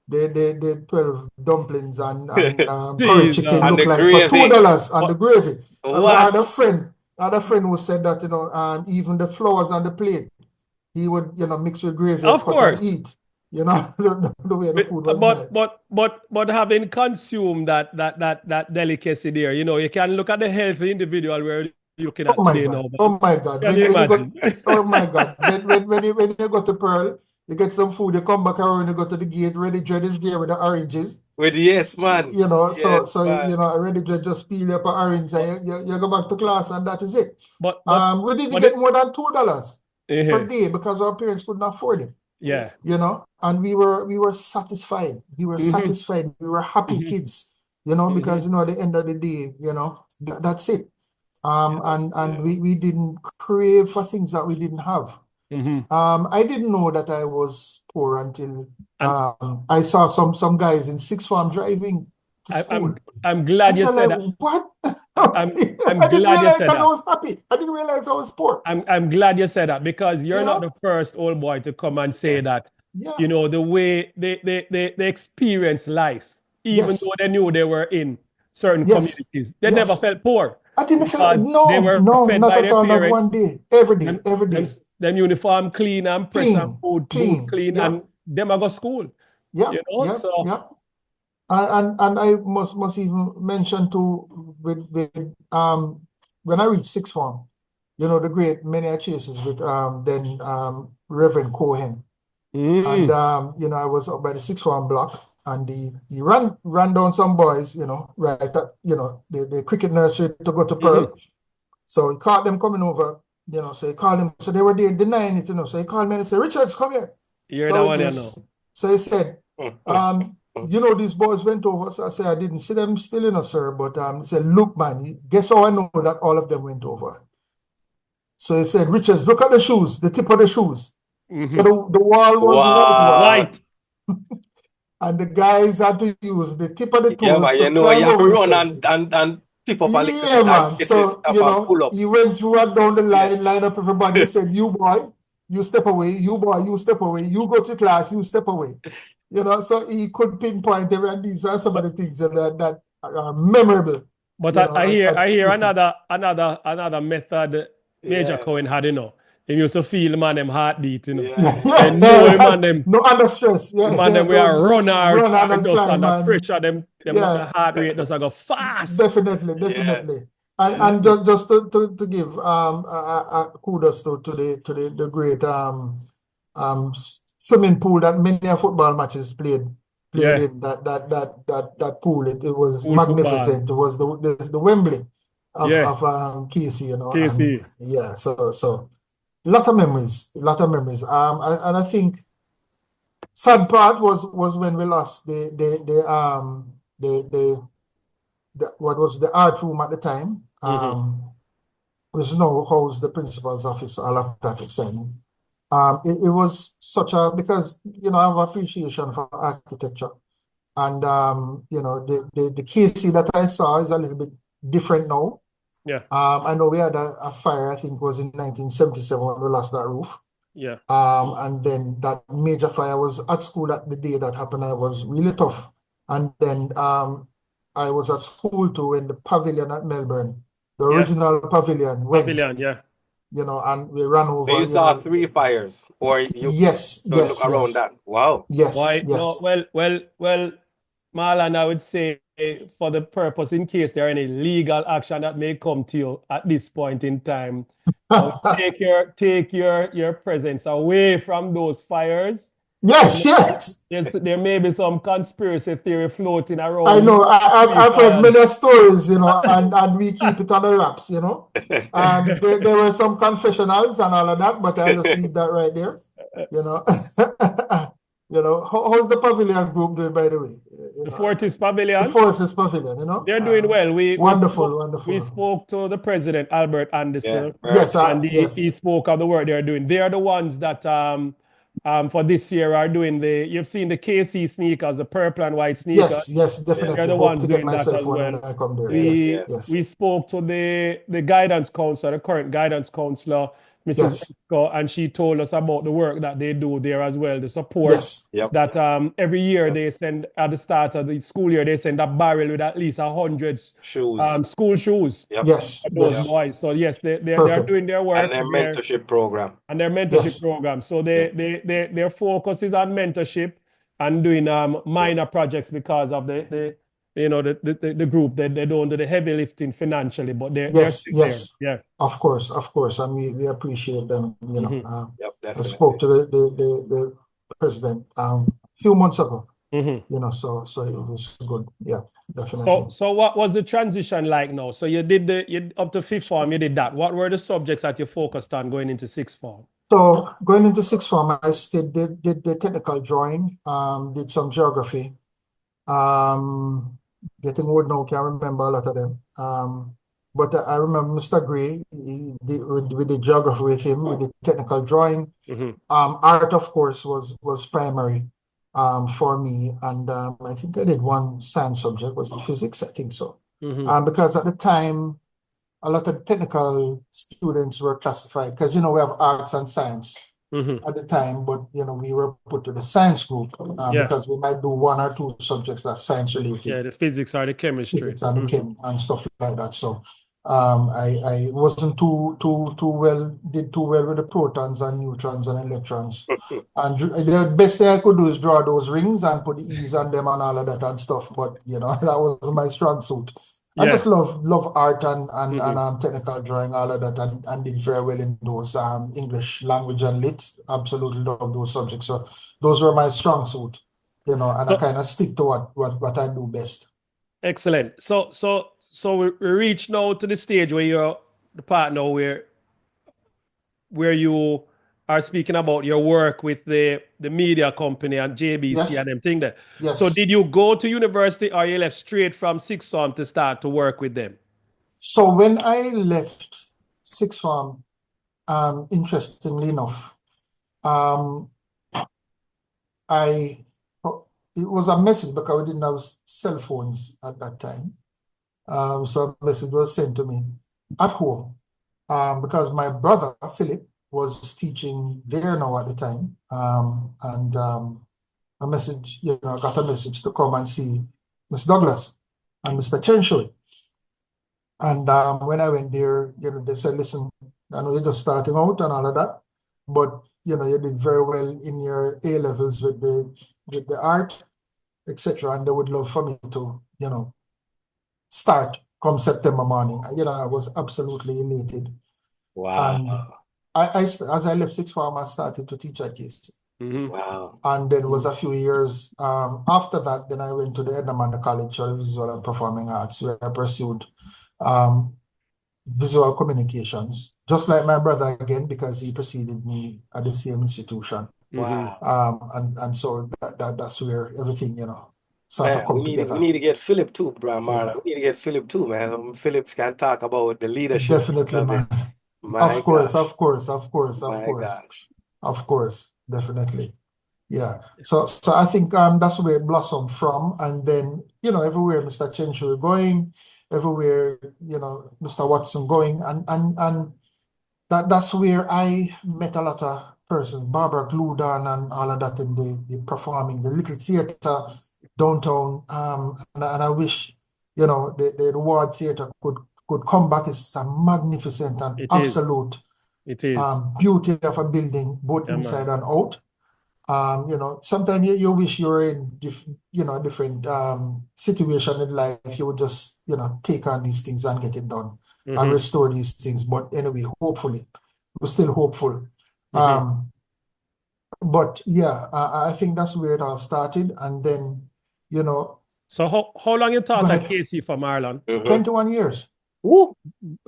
Speaker 4: the 12 dumplings and curry chicken look like for $2 and the gravy. And I had a friend who said that even the flowers on the plate he would mix with gravy
Speaker 3: of course
Speaker 4: and eat. The way the food was
Speaker 3: but having consumed that delicacy there, you can look at the healthy individual we're looking at today now.
Speaker 4: Oh my God!
Speaker 3: Can you imagine?
Speaker 4: Oh my God! When you go to Pearl, you get some food. You come back around, you go to the gate. Ready Dread is there with the oranges.
Speaker 2: Yes, man.
Speaker 4: Ready Dread just peel up an orange and you go back to class, and that is it.
Speaker 3: But
Speaker 4: we didn't get more than $2 per day because our parents couldn't afford it.
Speaker 3: Yeah.
Speaker 4: And we were satisfied. We were satisfied. We were happy kids, because at the end of the day, that's it. And we didn't crave for things that we didn't have. I didn't know that I was poor until I saw some guys in sixth form driving to school.
Speaker 3: I'm glad you said that.
Speaker 4: What?
Speaker 3: I'm glad you said that.
Speaker 4: I was happy. I didn't realize I was poor.
Speaker 3: I'm glad you said that, because you're not the first old boy to come and say that. The way they experience life, even though they knew they were in certain communities, they never felt poor.
Speaker 4: I didn't feel not at all. Not one day, every day.
Speaker 3: Them uniform clean and press and food clean, and them I go school.
Speaker 4: And I must even mention too with when I reached sixth form, the great many chases with then Reverend Cohen. And I was up by the sixth form block, and he ran down some boys, right at, the cricket nursery to go to perk. So he caught them coming over, so he called them, so they were there denying it, so he called me and he said, Richards, come here.
Speaker 3: You're
Speaker 4: So
Speaker 3: the
Speaker 4: we
Speaker 3: one, you
Speaker 4: do-
Speaker 3: know.
Speaker 4: So he said, these boys went over. So I said, I didn't see them still, sir. But he said, look, man, guess how I know that all of them went over? So he said, Richards, look at the shoes, the tip of the shoes. So the wall was white. And the guys had to use the tip of the
Speaker 2: Yeah,
Speaker 4: tools
Speaker 2: man,
Speaker 4: to
Speaker 2: you
Speaker 4: climb
Speaker 2: have to
Speaker 4: over the
Speaker 2: run
Speaker 4: fence.
Speaker 2: and tip up a little
Speaker 4: Yeah,
Speaker 2: bit
Speaker 4: man.
Speaker 2: and get
Speaker 4: So,
Speaker 2: your stuff and pull up.
Speaker 4: he went right down the line, line up everybody. He said, you boy, you step away. You boy, you step away. You go to class, you step away. So he could pinpoint them, and these are some of the things that are memorable.
Speaker 3: But
Speaker 4: you know,
Speaker 3: I hear
Speaker 4: KC.
Speaker 3: another method Major Cohen had, He used to feel the man them heartbeat,
Speaker 4: Yeah,
Speaker 3: know the man them
Speaker 4: no under stress.
Speaker 3: the man them we are
Speaker 4: those
Speaker 3: run hard
Speaker 4: run and
Speaker 3: just
Speaker 4: climb,
Speaker 3: under
Speaker 4: and
Speaker 3: pressure, them man
Speaker 4: yeah,
Speaker 3: heart rate just go fast.
Speaker 4: definitely. And just to give kudos to the great swimming pool that many football matches played in that pool. It was
Speaker 3: Pool
Speaker 4: magnificent.
Speaker 3: football.
Speaker 4: It was the Wembley of KC, and
Speaker 3: KC.
Speaker 4: so a lot of memories. And I think sad part was when we lost what was the art room at the time, which now holds the principal's office, all of that exciting. It was because I have appreciation for architecture, and the KC that I saw is a little bit different now.
Speaker 3: Yeah.
Speaker 4: I know we had a fire, I think it was in 1977 when we lost that roof.
Speaker 3: Yeah.
Speaker 4: And then that major fire was at school at the day that happened. I was really tough. And then I was at school too when the pavilion at Melbourne, the original pavilion went. And we ran over.
Speaker 2: So you saw 3 fires, or you look around that? Wow.
Speaker 4: Yes.
Speaker 3: No, well, Marlon, I would say for the purpose, in case there are any legal action that may come to you at this point in time, take your presence away from those fires.
Speaker 4: Yes.
Speaker 3: There may be some conspiracy theory floating around.
Speaker 4: I know. I've heard many stories, and we keep it on the wraps, there were some confessionals and all of that, but I'll just leave that right there. How's the pavilion group doing, by the way?
Speaker 3: The Fortis Pavilion?
Speaker 4: The Fortis Pavilion,
Speaker 3: They're doing well.
Speaker 4: Wonderful.
Speaker 3: We spoke to the president, Albert Anderson.
Speaker 4: Yes,
Speaker 3: and he spoke of the work they're doing. They are the ones that for this year are doing you've seen the KC sneakers, the purple and white sneakers.
Speaker 4: Yes, definitely.
Speaker 3: They're the ones doing that as well.
Speaker 4: When I come there.
Speaker 3: We spoke to the guidance counselor, the current guidance counselor, Mrs. Esco, and she told us about the work that they do there as well, the support that every year they send at the start of the school year, they send a barrel with at least 100 school shoes.
Speaker 4: Yes.
Speaker 3: Those boys. So yes, they're doing their work.
Speaker 2: And their mentorship program.
Speaker 3: program. So their focus is on mentorship and doing minor projects because of the group. They don't do the heavy lifting financially, but they're still there. Yeah.
Speaker 4: Of course, and we appreciate them. I spoke to the president a few months ago. So it was good. Yeah, definitely.
Speaker 3: So what was the transition like now? So you did up to 5th form, you did that. What were the subjects that you focused on going into 6th form?
Speaker 4: So going into 6th form, I did the technical drawing, did some geography. Getting old now, can't remember a lot of them. But I remember Mr. Gray, with the geography with him, with the technical drawing. Art, of course, was primary for me. And I think I did one science subject, was it physics? I think so. Because at the time, a lot of the technical students were classified, because, we have arts and science at the time, but, we were put to the science group because we might do 1 or 2 subjects that's science related.
Speaker 3: Yeah, the physics or the chemistry.
Speaker 4: Physics and the chem and stuff like that. So I wasn't too well with the protons and neutrons and electrons. And the best thing I could do is draw those rings and put the E's on them and all of that and stuff. But that was my strong suit. I just love art and technical drawing, all of that, and did very well in those English language and lit. Absolutely love those subjects. So those were my strong suit. and I
Speaker 3: So-
Speaker 4: kind of stick to what I do best.
Speaker 3: Excellent. So we reach now to the stage where you're the part now where you are speaking about your work with the media company and JBC
Speaker 4: Yes.
Speaker 3: and them thing there.
Speaker 4: Yes.
Speaker 3: So did you go to university or you left straight from sixth form to start to work with them?
Speaker 4: So when I left sixth form, interestingly enough, it was a message because we didn't have cell phones at that time. So a message was sent to me at home, because my brother Philip was teaching there now at the time, and a message, I got a message to come and see Miss Douglas and Mr. Chenshoy. And when I went there, they said, listen, I know you're just starting out and all of that, but you did very well in your A levels with the art, etc. And they would love for me to, start come September morning. I was absolutely elated.
Speaker 2: Wow.
Speaker 4: And as I left sixth form, I started to teach at KC.
Speaker 2: Wow.
Speaker 4: And then it was a few years after that, then I went to the Edna College for Visual and Performing Arts, where I pursued visual communications, just like my brother again, because he preceded me at the same institution.
Speaker 2: Wow.
Speaker 4: And so that's where everything, sort of
Speaker 2: Man,
Speaker 4: come
Speaker 2: we
Speaker 4: together.
Speaker 2: need to get Philip too, bro, Marlon.
Speaker 4: Yeah.
Speaker 2: We need to get Philip too, man. Philip can talk about the leadership
Speaker 4: Definitely,
Speaker 2: of it.
Speaker 4: man.
Speaker 2: My
Speaker 4: Of course,
Speaker 2: gosh.
Speaker 4: of course, of course, of
Speaker 2: My
Speaker 4: course,
Speaker 2: gosh.
Speaker 4: of course, definitely. Yeah. So I think that's where it blossomed from. And then, everywhere Mr. Chenshu going, everywhere, Mr. Watson going, and that's where I met a lot of persons, Barbara Gludan and all of that in the performing, the little theater downtown. And I wish, the Ward Theater could come back. It's a magnificent and
Speaker 3: It is.
Speaker 4: absolute
Speaker 3: It is.
Speaker 4: beauty of a building, both
Speaker 3: Yeah, man.
Speaker 4: inside and out. Sometimes you wish you were in different situation in life. You would just, take on these things and get it done and restore these things. But anyway, hopefully, we're still hopeful. But yeah, I think that's where it all started. And then,
Speaker 3: So how long you
Speaker 4: go
Speaker 3: taught at
Speaker 4: ahead.
Speaker 3: KC for Marlon?
Speaker 4: 21 years.
Speaker 2: Woo.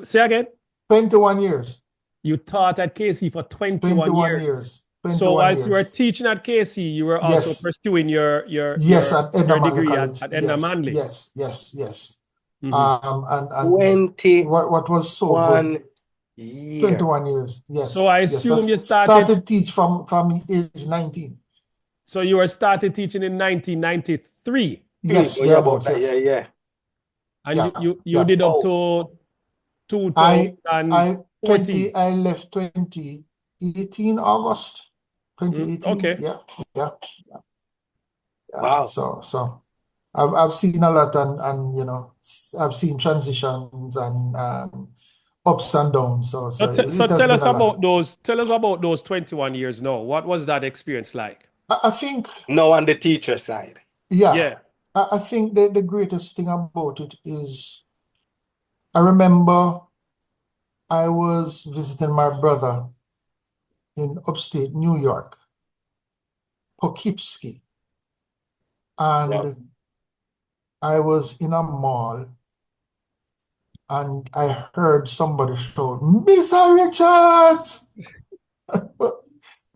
Speaker 3: Say again?
Speaker 4: 21 years.
Speaker 3: You taught at KC for 21
Speaker 4: 21
Speaker 3: years.
Speaker 4: years.
Speaker 3: So
Speaker 4: 21
Speaker 3: whilst you were
Speaker 4: years.
Speaker 3: teaching at KC, you were also
Speaker 4: Yes.
Speaker 3: pursuing your
Speaker 4: Yes, at Edna
Speaker 3: degree
Speaker 4: College.
Speaker 3: at Edna
Speaker 4: Yes,
Speaker 3: Manley.
Speaker 4: yes.
Speaker 3: Mhm.
Speaker 4: And what was so good,
Speaker 2: 21 years.
Speaker 4: 21 years. Yes.
Speaker 3: So I
Speaker 4: Yes.
Speaker 3: assume you
Speaker 4: started teach from age 19.
Speaker 3: So you were started teaching in 1993.
Speaker 4: Yes,
Speaker 2: Oh, yeah, about
Speaker 4: thereabouts.
Speaker 2: that.
Speaker 4: Yes.
Speaker 2: Yeah.
Speaker 3: And
Speaker 4: Yeah,
Speaker 3: you
Speaker 4: yeah.
Speaker 3: did up
Speaker 2: Oh.
Speaker 3: to
Speaker 4: I
Speaker 3: 2014.
Speaker 4: I left 2018 August 2018.
Speaker 3: Okay.
Speaker 4: Yeah.
Speaker 2: Wow.
Speaker 4: So I've seen a lot, and I've seen transitions and ups and downs. So
Speaker 3: So
Speaker 4: it has
Speaker 3: tell
Speaker 4: been
Speaker 3: us
Speaker 4: a lot.
Speaker 3: about those 21 years now. What was that experience like?
Speaker 4: I think,
Speaker 2: No, on the teacher side.
Speaker 3: Yeah.
Speaker 4: I think the greatest thing about it is I remember I was visiting my brother in upstate New York, Poughkeepsie, and I was in a mall and I heard somebody shout, Mr. Richards!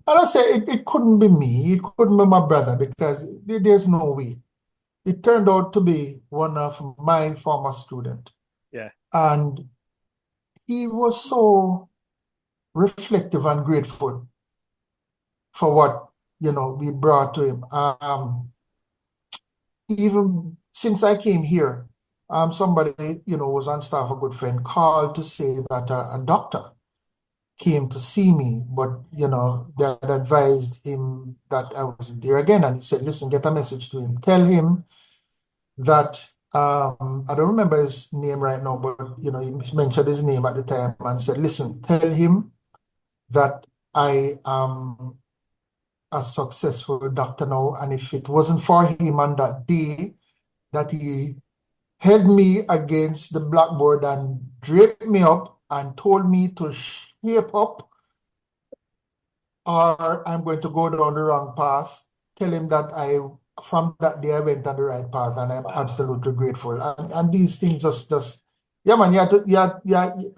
Speaker 4: And I said, it couldn't be me. It couldn't be my brother because there's no way. It turned out to be one of my former students.
Speaker 3: Yeah.
Speaker 4: And he was so reflective and grateful for what, we brought to him. Even since I came here, somebody, was on staff, a good friend, called to say that a doctor came to see me, but they had advised him that I wasn't there again. And he said, listen, get a message to him. Tell him that I don't remember his name right now, but he mentioned his name at the time and said, listen, tell him that I am a successful doctor now. And if it wasn't for him on that day that he held me against the blackboard and draped me up and told me to shape up, or I'm going to go down the wrong path. Tell him that I from that day I went on the right path, and I'm absolutely grateful. And these things just yeah, man, I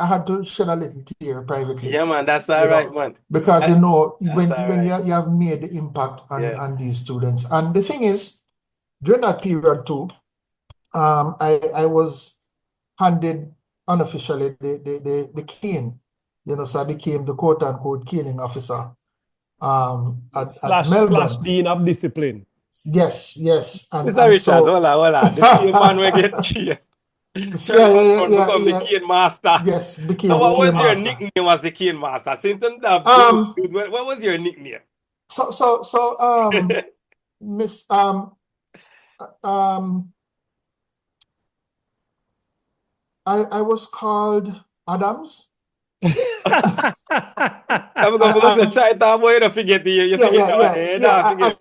Speaker 4: had to shed a little tear privately.
Speaker 2: Yeah, man, that's all right, man.
Speaker 4: Because
Speaker 2: That's
Speaker 4: when
Speaker 2: all right.
Speaker 4: you have made the impact
Speaker 2: Yes.
Speaker 4: on these students. And the thing is, during that period too, I was handed unofficially the cane. So I became the quote unquote caning officer at
Speaker 3: Slash
Speaker 4: Melbourne.
Speaker 3: dean of discipline.
Speaker 4: Yes.
Speaker 2: Mr.
Speaker 4: And
Speaker 2: Richards,
Speaker 4: so
Speaker 2: hold on. The cane man will get cane. Turn around, become the cane master.
Speaker 4: Yes, became
Speaker 2: So
Speaker 4: the
Speaker 2: what was
Speaker 4: cane
Speaker 2: your
Speaker 4: master.
Speaker 2: nickname as the cane master? Since that what was your nickname?
Speaker 4: Miss I was called Adams.
Speaker 2: I'm gonna try to avoid to forget you forget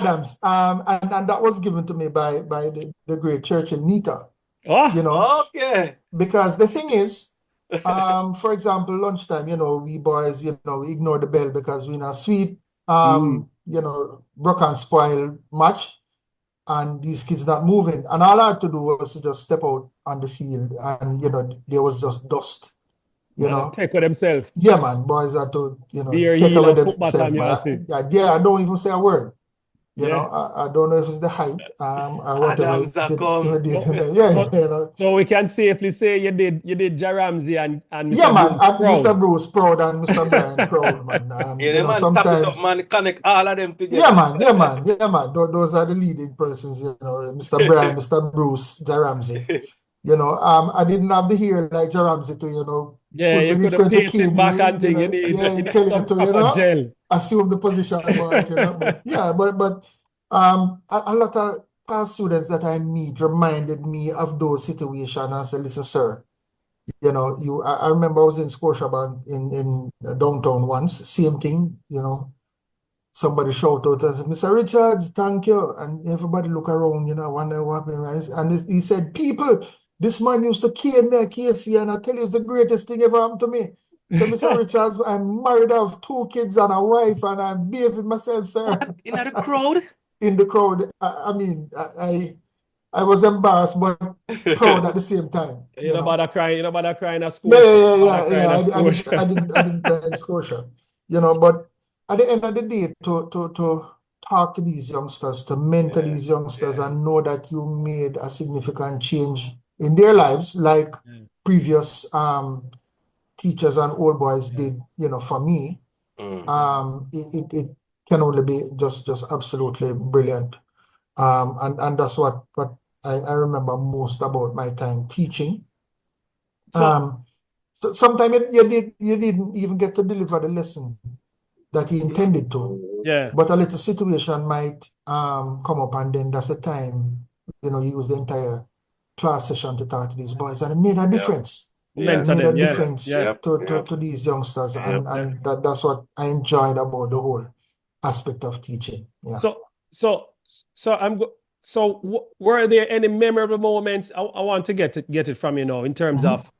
Speaker 4: Adams. And that was given to me by the great Churchill Nita.
Speaker 3: Oh.
Speaker 2: Okay.
Speaker 4: Because the thing is, for example, lunchtime, we boys, we ignore the bell because we're not sweet, broke and spoil much, and these kids not moving. And all I had to do was to just step out on the field, and there was just dust,
Speaker 3: Take with themselves.
Speaker 4: Yeah, man, boys had to,
Speaker 3: Beer,
Speaker 4: take
Speaker 3: heel,
Speaker 4: away
Speaker 3: and foot
Speaker 4: themselves,
Speaker 3: baton,
Speaker 4: man. I don't even say a word.
Speaker 3: Yeah.
Speaker 4: I don't know if it's the height, or whatever
Speaker 2: Adams
Speaker 4: it
Speaker 2: come.
Speaker 4: did.
Speaker 3: So we can safely say you did Jaramzi and
Speaker 4: Yeah,
Speaker 3: Mr.
Speaker 4: man,
Speaker 3: Bruce
Speaker 4: and
Speaker 3: proud.
Speaker 4: Mr. Bruce proud and Mr. Brian proud, man.
Speaker 2: Yeah, man,
Speaker 4: sometimes,
Speaker 2: tap it up, man, connect all of them together.
Speaker 4: yeah, man. Those are the leading persons, Mr. Brian, Mr. Bruce, Jaramzi. I didn't have the hair like Jaramzi to,
Speaker 3: Yeah, you
Speaker 4: when he's
Speaker 3: could have
Speaker 4: going to
Speaker 3: painted
Speaker 4: cane
Speaker 3: back
Speaker 4: you,
Speaker 3: and thing. You need
Speaker 4: telling you
Speaker 3: some
Speaker 4: to,
Speaker 3: proper gel.
Speaker 4: assume the position, boys, But yeah, but a lot of past students that I meet reminded me of those situations. I said, listen, sir, I remember I was in Scotiabank in downtown once, same thing, somebody shout out and said, Mr. Richards, thank you. And everybody look around, wonder what happened. And he said, people, this man used to cane me at KC, and I tell you, it's the greatest thing ever happened to me. So, Mr. Richards, I'm married, I have 2 kids and a wife, and I'm behaving myself, sir.
Speaker 2: What? In the crowd?
Speaker 4: In the crowd. I was embarrassed, but proud at the same time.
Speaker 3: You know about crying at school.
Speaker 4: Yeah. I didn't cry in Scotia. But at the end of the day, to talk to these youngsters, to mentor these youngsters, and know that you made a significant change in their lives, like previous teachers and old boys did, for me. It can only be just absolutely brilliant. And that's what I remember most about my time teaching. Sometimes you didn't even get to deliver the lesson that you intended to.
Speaker 3: Yeah.
Speaker 4: But a little situation might come up, and then that's the time, you use the entire class session to talk to these boys, and it made a difference.
Speaker 3: Mentor
Speaker 4: It made
Speaker 3: them,
Speaker 4: a
Speaker 3: yeah.
Speaker 4: difference
Speaker 3: Yeah.
Speaker 4: to these youngsters, and that's what I enjoyed about the whole aspect of teaching. Yeah.
Speaker 3: Were there any memorable moments? I want to get it from you now in terms of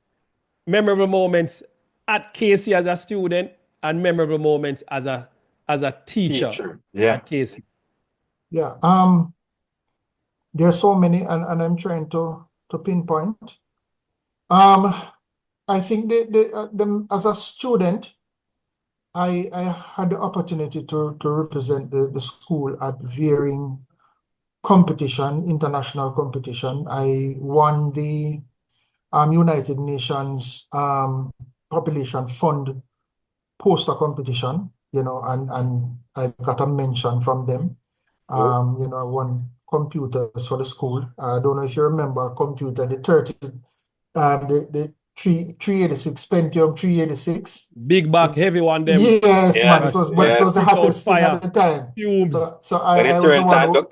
Speaker 3: memorable moments at KC as a student and memorable moments as a teacher.
Speaker 2: Yeah.
Speaker 3: At KC.
Speaker 4: Yeah. There are so many, and I'm trying to pinpoint. I think as a student, I had the opportunity to represent the school at varying competition, international competition. I won the United Nations Population Fund poster competition, and I got a mention from them. I won computers for the school. I don't know if you remember a computer, the 386 Pentium 386.
Speaker 3: Big back, heavy one them.
Speaker 4: Yes, man.
Speaker 3: Yeah.
Speaker 4: It was the hottest thing at the time.
Speaker 3: Fumes.
Speaker 4: So I was the one who,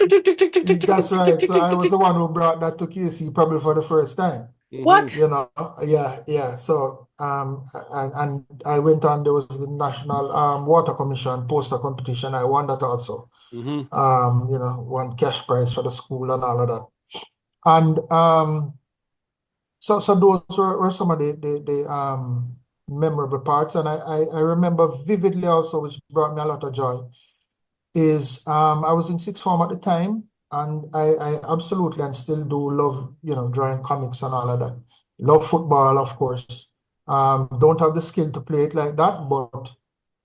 Speaker 4: that's right. So I was the one who brought that to KC probably for the first time.
Speaker 2: What?
Speaker 4: Yeah. So and I went on, there was the National Water Commission poster competition. I won that also. Won cash prize for the school and all of that. And so those were some of the memorable parts. And I remember vividly also, which brought me a lot of joy, is I was in sixth form at the time, And I absolutely and still do love, drawing comics and all of that. Love football, of course. Don't have the skill to play it like that, but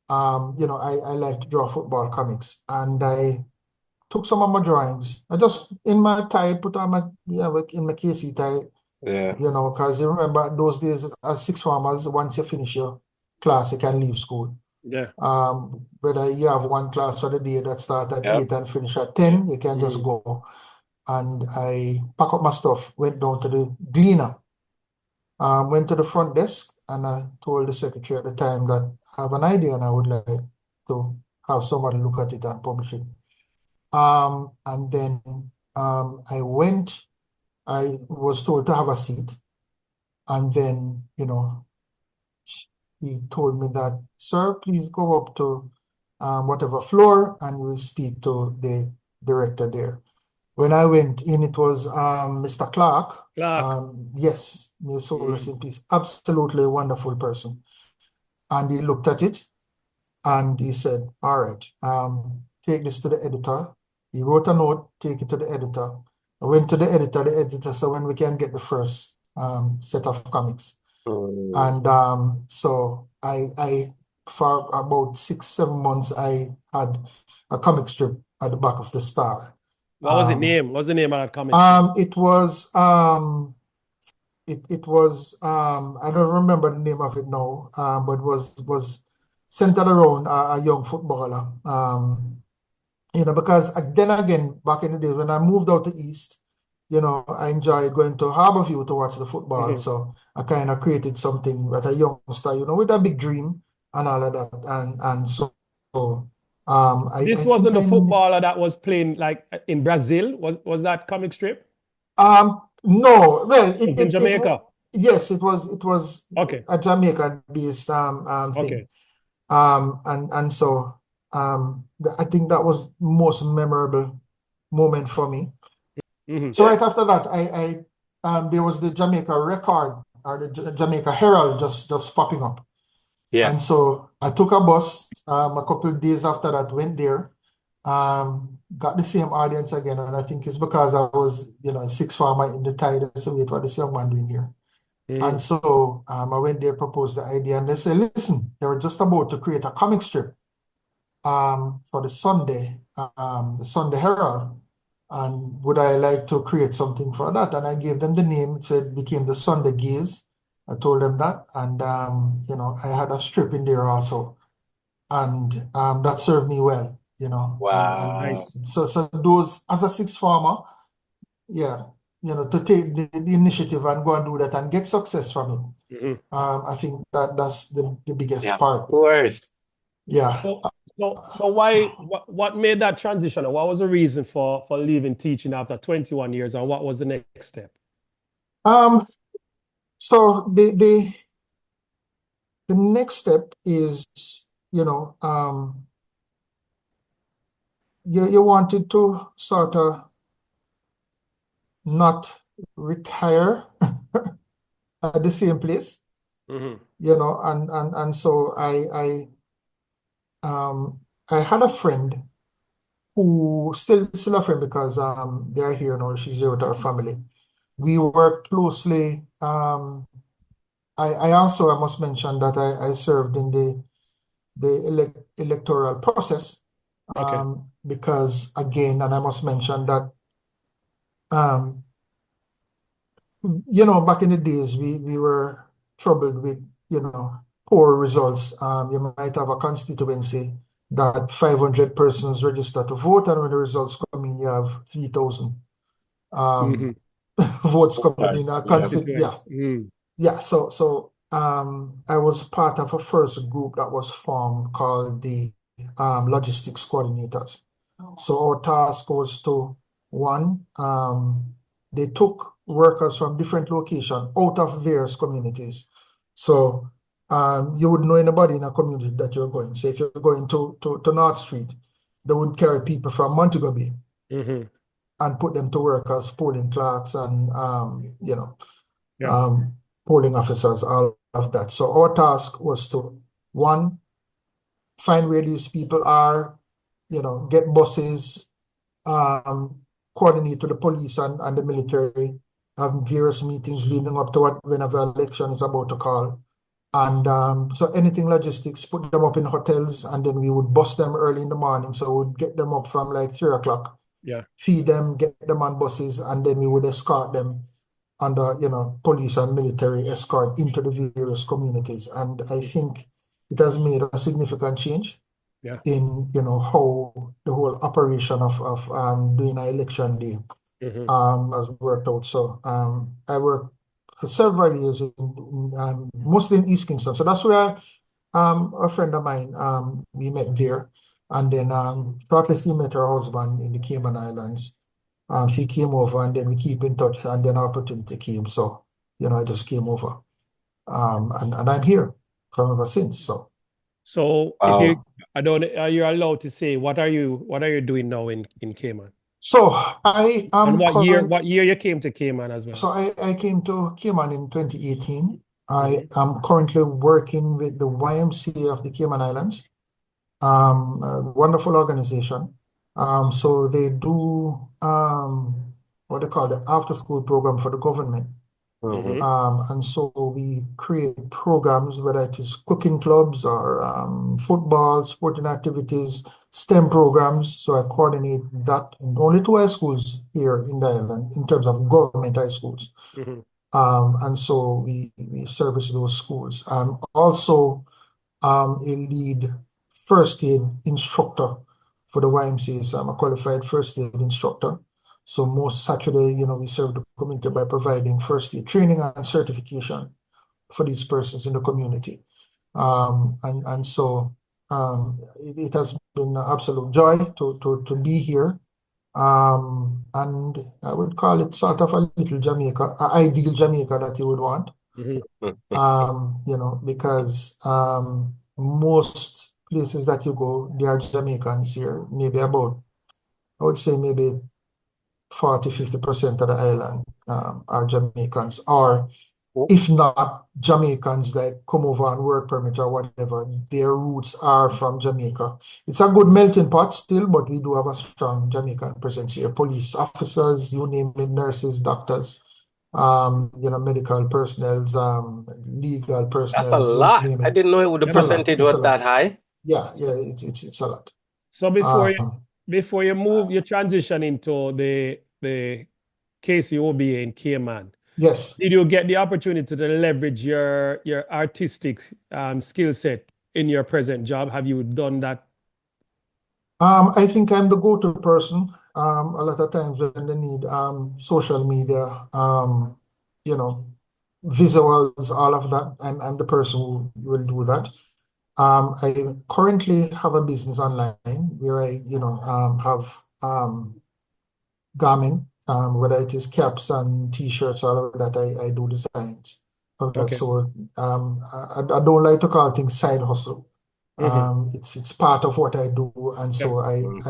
Speaker 4: I like to draw football comics. And I took some of my drawings. I just in my tie, put on my like in my KC tie,
Speaker 2: Yeah.
Speaker 4: because you remember those days as six farmers, once you finish your class, you can leave school.
Speaker 3: Yeah.
Speaker 4: Whether you have one class for the day that start at
Speaker 2: Yep.
Speaker 4: 8 and finish at 10, you can just
Speaker 3: Mm.
Speaker 4: go. And I pack up my stuff, went down to the Gleaner, went to the front desk, and I told the secretary at the time that I have an idea and I would like to have somebody look at it and publish it. And then I went, I was told to have a seat, and then, he told me that, sir, please go up to whatever floor and you will speak to the director there. When I went in, it was Mr. Clark.
Speaker 3: Clark.
Speaker 4: Yes, may his soul rest
Speaker 3: Mm.
Speaker 4: in peace. Absolutely wonderful person. And he looked at it and he said, all right, take this to the editor. He wrote a note, take it to the editor. I went to the editor said, when we can get the first set of comics.
Speaker 2: Mm.
Speaker 4: And so I for about 6, 7 months, I had a comic strip at the back of the Star.
Speaker 3: What was the name? What's the name of that comic strip?
Speaker 4: It was I don't remember the name of it now, but was centered around a young footballer. Because then again, back in the days when I moved out to East, I enjoyed going to Harborview to watch the football.
Speaker 3: Mhm.
Speaker 4: So I kind of created something that a youngster, with a big dream and all of that. And so
Speaker 3: This
Speaker 4: I think
Speaker 3: wasn't the footballer that was playing like in Brazil. Was that comic strip?
Speaker 4: no, well,
Speaker 3: It was in Jamaica.
Speaker 4: yes, it was
Speaker 3: Okay.
Speaker 4: a Jamaican based thing.
Speaker 3: Okay.
Speaker 4: And so I think that was most memorable moment for me.
Speaker 3: Hmm.
Speaker 4: So right after that, there was the Jamaica Record or the Jamaica Herald just popping up, and
Speaker 2: Yes.
Speaker 4: so I took a bus. A couple of days after that, went there, got the same audience again, and I think it's because I was, a sixth farmer in the tide. I said, wait, what is this young man doing here?
Speaker 3: Hmm.
Speaker 4: And so I went there, proposed the idea, and they said, listen, they were just about to create a comic strip for the Sunday Herald. And would I like to create something for that? And I gave them the name. It said became the Sunday Gaze. I told them that, and I had a strip in there also, and that served me well, and
Speaker 2: Wow.
Speaker 3: Nice.
Speaker 4: so those as a sixth farmer, yeah, to take the initiative and go and do that and get success from it.
Speaker 3: Hmm.
Speaker 4: I think that's the
Speaker 2: Yeah,
Speaker 4: biggest
Speaker 2: of
Speaker 4: part.
Speaker 2: course.
Speaker 4: Yeah.
Speaker 3: So what made that transition? What was the reason for leaving teaching after 21 years, and what was the next step?
Speaker 4: Um, so the next step is, you wanted to sort of not retire at the same place,
Speaker 3: Hmm.
Speaker 4: and so I had a friend who still a friend because they're here now. She's here with her family. We work closely. I also I must mention that I served in the electoral process,
Speaker 3: Okay.
Speaker 4: because again, and I must mention that um, back in the days we were troubled with, poor results. You might have a constituency that 500 persons register to vote, and when the results come in, you have 3,000
Speaker 3: Hmm.
Speaker 4: um, votes coming in.
Speaker 2: Yes. Yep.
Speaker 4: Yeah.
Speaker 3: Constituents. Mm.
Speaker 4: Yeah, so I was part of a first group that was formed called the logistics coordinators. So our task was to, one, they took workers from different locations out of various communities. So you would know anybody in a community that you're going. So if you're going to North Street, they would carry people from Montego Bay
Speaker 3: Hmm.
Speaker 4: and put them to work as polling clerks and
Speaker 3: Yeah.
Speaker 4: um, polling officers, all of that. So our task was to, one, find where these people are, get buses, um, coordinate with the police and the military, have various meetings leading up to whenever election is about to call. And so anything logistics, put them up in hotels, and then we would bus them early in the morning. So we'd get them up from like 3 o'clock,
Speaker 3: Yeah.
Speaker 4: feed them, get them on buses, and then we would escort them under, police and military escort into the various communities. And I think it has made a significant change
Speaker 3: Yeah.
Speaker 4: in, how the whole operation of doing an election day has worked out. So I worked for several years mostly in East Kingston. So that's where a friend of mine, we met there. And then shortly she met her husband in the Cayman Islands. She came over, and then we keep in touch, and then opportunity came. So, I just came over. And I'm here from ever since.
Speaker 3: So if you, I don't, are you allowed to say what are you doing now in Cayman?
Speaker 4: So I am
Speaker 3: And what year you came to Cayman as well?
Speaker 4: So I came to Cayman in 2018. I am currently working with the YMCA of the Cayman Islands, a wonderful organization. So they do what they call the after school program for the government. And so we create programs, whether it is cooking clubs or football, sporting activities, STEM programs. So I coordinate that in only 2 high schools here in the island in terms of government high schools. And so we service those schools. I'm also a lead first aid instructor for the YMCA. So I'm a qualified first aid instructor. So most Saturday, we serve the community by providing first aid training and certification for these persons in the community. And so it has been an absolute joy to be here. And I would call it sort of a little Jamaica, an ideal Jamaica that you would want. Because most places that you go, there are Jamaicans here, maybe about, I would say maybe 40–50% of the island are Jamaicans, or if not Jamaicans, like come over on work permit or whatever, their roots are from Jamaica. It's a good melting pot still, but we do have a strong Jamaican presence here. Police officers, you name it, nurses, doctors, medical personnel, legal personnel.
Speaker 2: That's a lot. I didn't know the percentage was that high.
Speaker 4: Yeah, it's a lot.
Speaker 3: So before you transition into the KCOBA in Cayman,
Speaker 4: yes,
Speaker 3: did you get the opportunity to leverage your artistic skill set in your present job? Have you done that?
Speaker 4: I think I'm the go-to person. A lot of times when they need social media, visuals, all of that, I'm the person who will do that. I currently have a business online where I, have garment, whether it is caps and t-shirts, all of that, I do designs of that sort. I don't like to call things side hustle. It's part of what I do, and so you're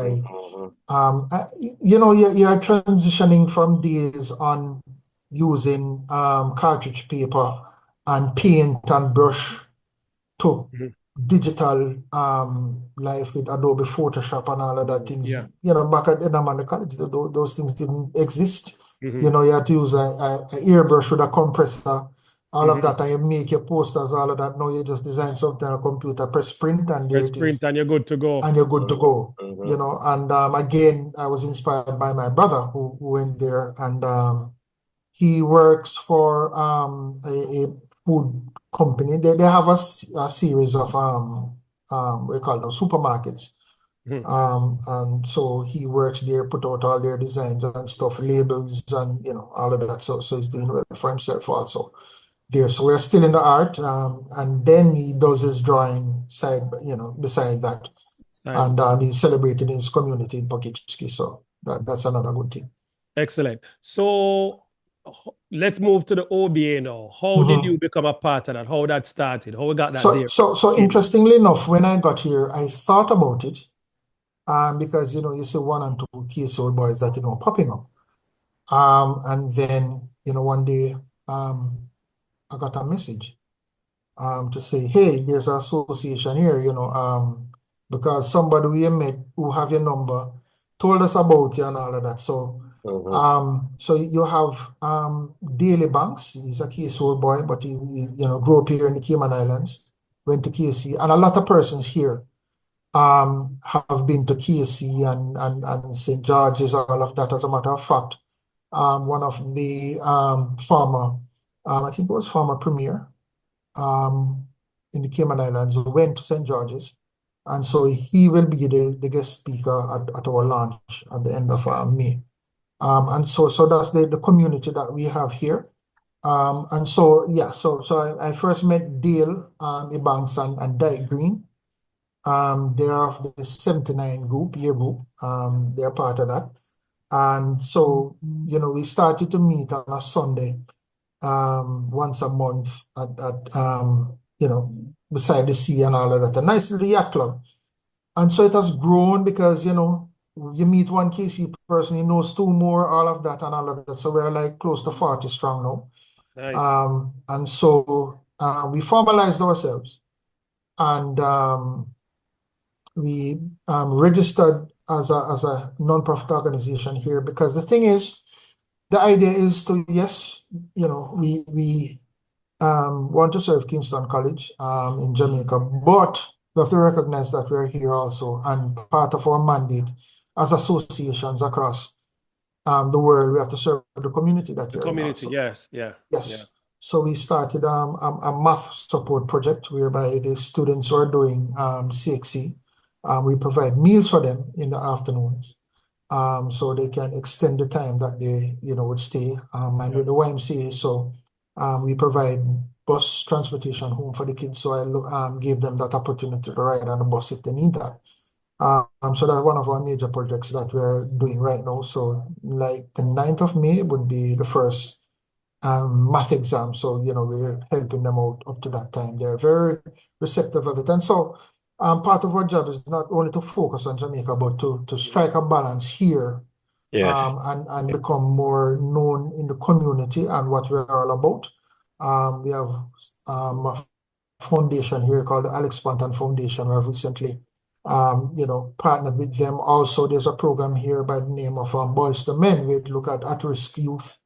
Speaker 4: transitioning from days on using cartridge paper and paint and brush to digital life with Adobe Photoshop and all of that things.
Speaker 3: Yeah.
Speaker 4: Back at the college, those things didn't exist. You had to use a airbrush with a compressor, all of that, and you make your posters, all of that. Now you just design something on a computer, press print, and there it is.
Speaker 3: And you're good to go.
Speaker 4: And you're good to go. And again, I was inspired by my brother who went there, and he works for a food company. They have a series of we call them supermarkets. And so he works there, put out all their designs and stuff, labels and all of that. So he's doing well for himself also there. So we're still in the art, and then he does his drawing side, beside that. And he's celebrated in his community in Poughkeepsie. So that's another good thing.
Speaker 3: Excellent. So let's move to the OBA now. How did you become a part of that? How that started? How we got that there?
Speaker 4: So interestingly enough, when I got here, I thought about it, because you see 1 and 2 KCOBA boys that popping up, and then one day I got a message to say, hey, there's an association here, because somebody we met who have your number told us about you and all of that. So So you have Daily Banks. He's a KC boy, but he grew up here in the Cayman Islands, went to KC, and a lot of persons here have been to KC and St. George's, all of that. As a matter of fact, one of the former, I think it was former premier in the Cayman Islands, went to St. George's. And so he will be the guest speaker at our launch at the end of May. And so that's the community that we have here. And so, yeah, so I first met Dale Ebanks and Dyke Green. They are of the 79 year group. They're part of that. And so, we started to meet on a Sunday, once a month beside the sea and all of that. A nice little yacht club. And so it has grown because, you meet one KC person, he knows two more, all of that and all of that. So we're like close to 40 strong now.
Speaker 3: Nice.
Speaker 4: And so we formalized ourselves and we registered as a non-profit organization here because the thing is, the idea is to, yes, we want to serve Kingston College in Jamaica, but we have to recognize that we're here also, and part of our mandate as associations across the world, we have to serve the community that you're in
Speaker 3: Community,
Speaker 4: also.
Speaker 3: yes, yeah.
Speaker 4: Yes. So we started a math support project whereby the students who are doing CXC, we provide meals for them in the afternoons, so they can extend the time that they would stay. And with the YMCA, so we provide bus transportation home for the kids. So I gave them that opportunity to ride on the bus if they need that. So that's one of our major projects that we're doing right now. So like the 9th of May would be the first math exam. So, we're helping them out up to that time. They're very receptive of it. And so part of our job is not only to focus on Jamaica, but to strike a balance here.
Speaker 2: Yes.
Speaker 4: And become more known in the community and what we're all about. We have a foundation here called the Alex Spanton Foundation. We have recently partnered with them. Also, there's a program here by the name of Boys to Men. We look at risk youth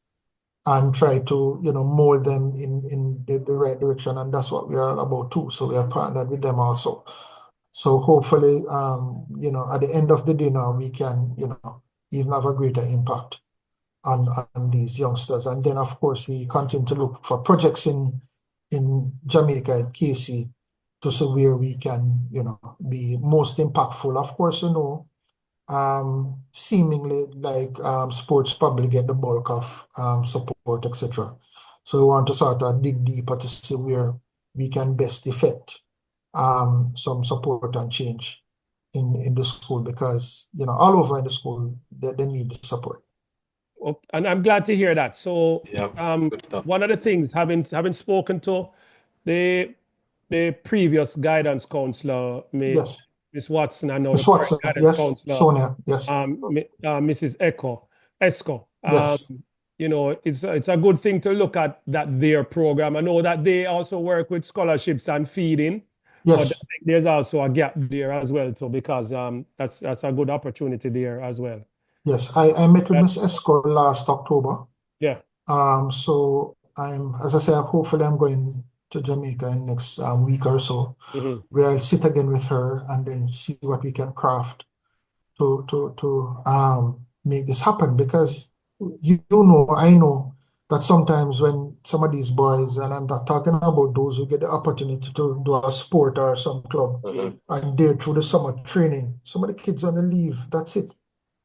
Speaker 4: and try to mold them in the right direction, and that's what we are all about too. So we are partnered with them also. So hopefully, at the end of the day now, we can even have a greater impact on these youngsters. And then of course we continue to look for projects in Jamaica and KC to see where we can be most impactful. Of course, seemingly like sports probably get the bulk of support, etc. So we want to sort of dig deeper to see where we can best effect some support and change in the school, because all over in the school they need the support.
Speaker 3: And I'm glad to hear that. So
Speaker 2: good stuff.
Speaker 3: one of the things, having spoken to the previous guidance counselor,
Speaker 4: Yes.
Speaker 3: Miss Watson, I know
Speaker 4: Miss
Speaker 3: the current
Speaker 4: Watson,
Speaker 3: guidance
Speaker 4: yes.
Speaker 3: counselor,
Speaker 4: Sonia, yes.
Speaker 3: Mrs. Esco.
Speaker 4: Yes.
Speaker 3: It's a good thing to look at their program. I know that they also work with scholarships and feeding.
Speaker 4: Yes.
Speaker 3: But I think there's also a gap there as well too, because that's a good opportunity there as well.
Speaker 4: Yes, I met with Miss Esco last October.
Speaker 3: Yeah.
Speaker 4: So as I say, hopefully I'm going to Jamaica in next week or so, where I'll sit again with her and then see what we can craft to make this happen. Because I know that sometimes when some of these boys, and I'm not talking about those who get the opportunity to do a sport or some club, and they're through the summer training, some of the kids on the leave, that's it.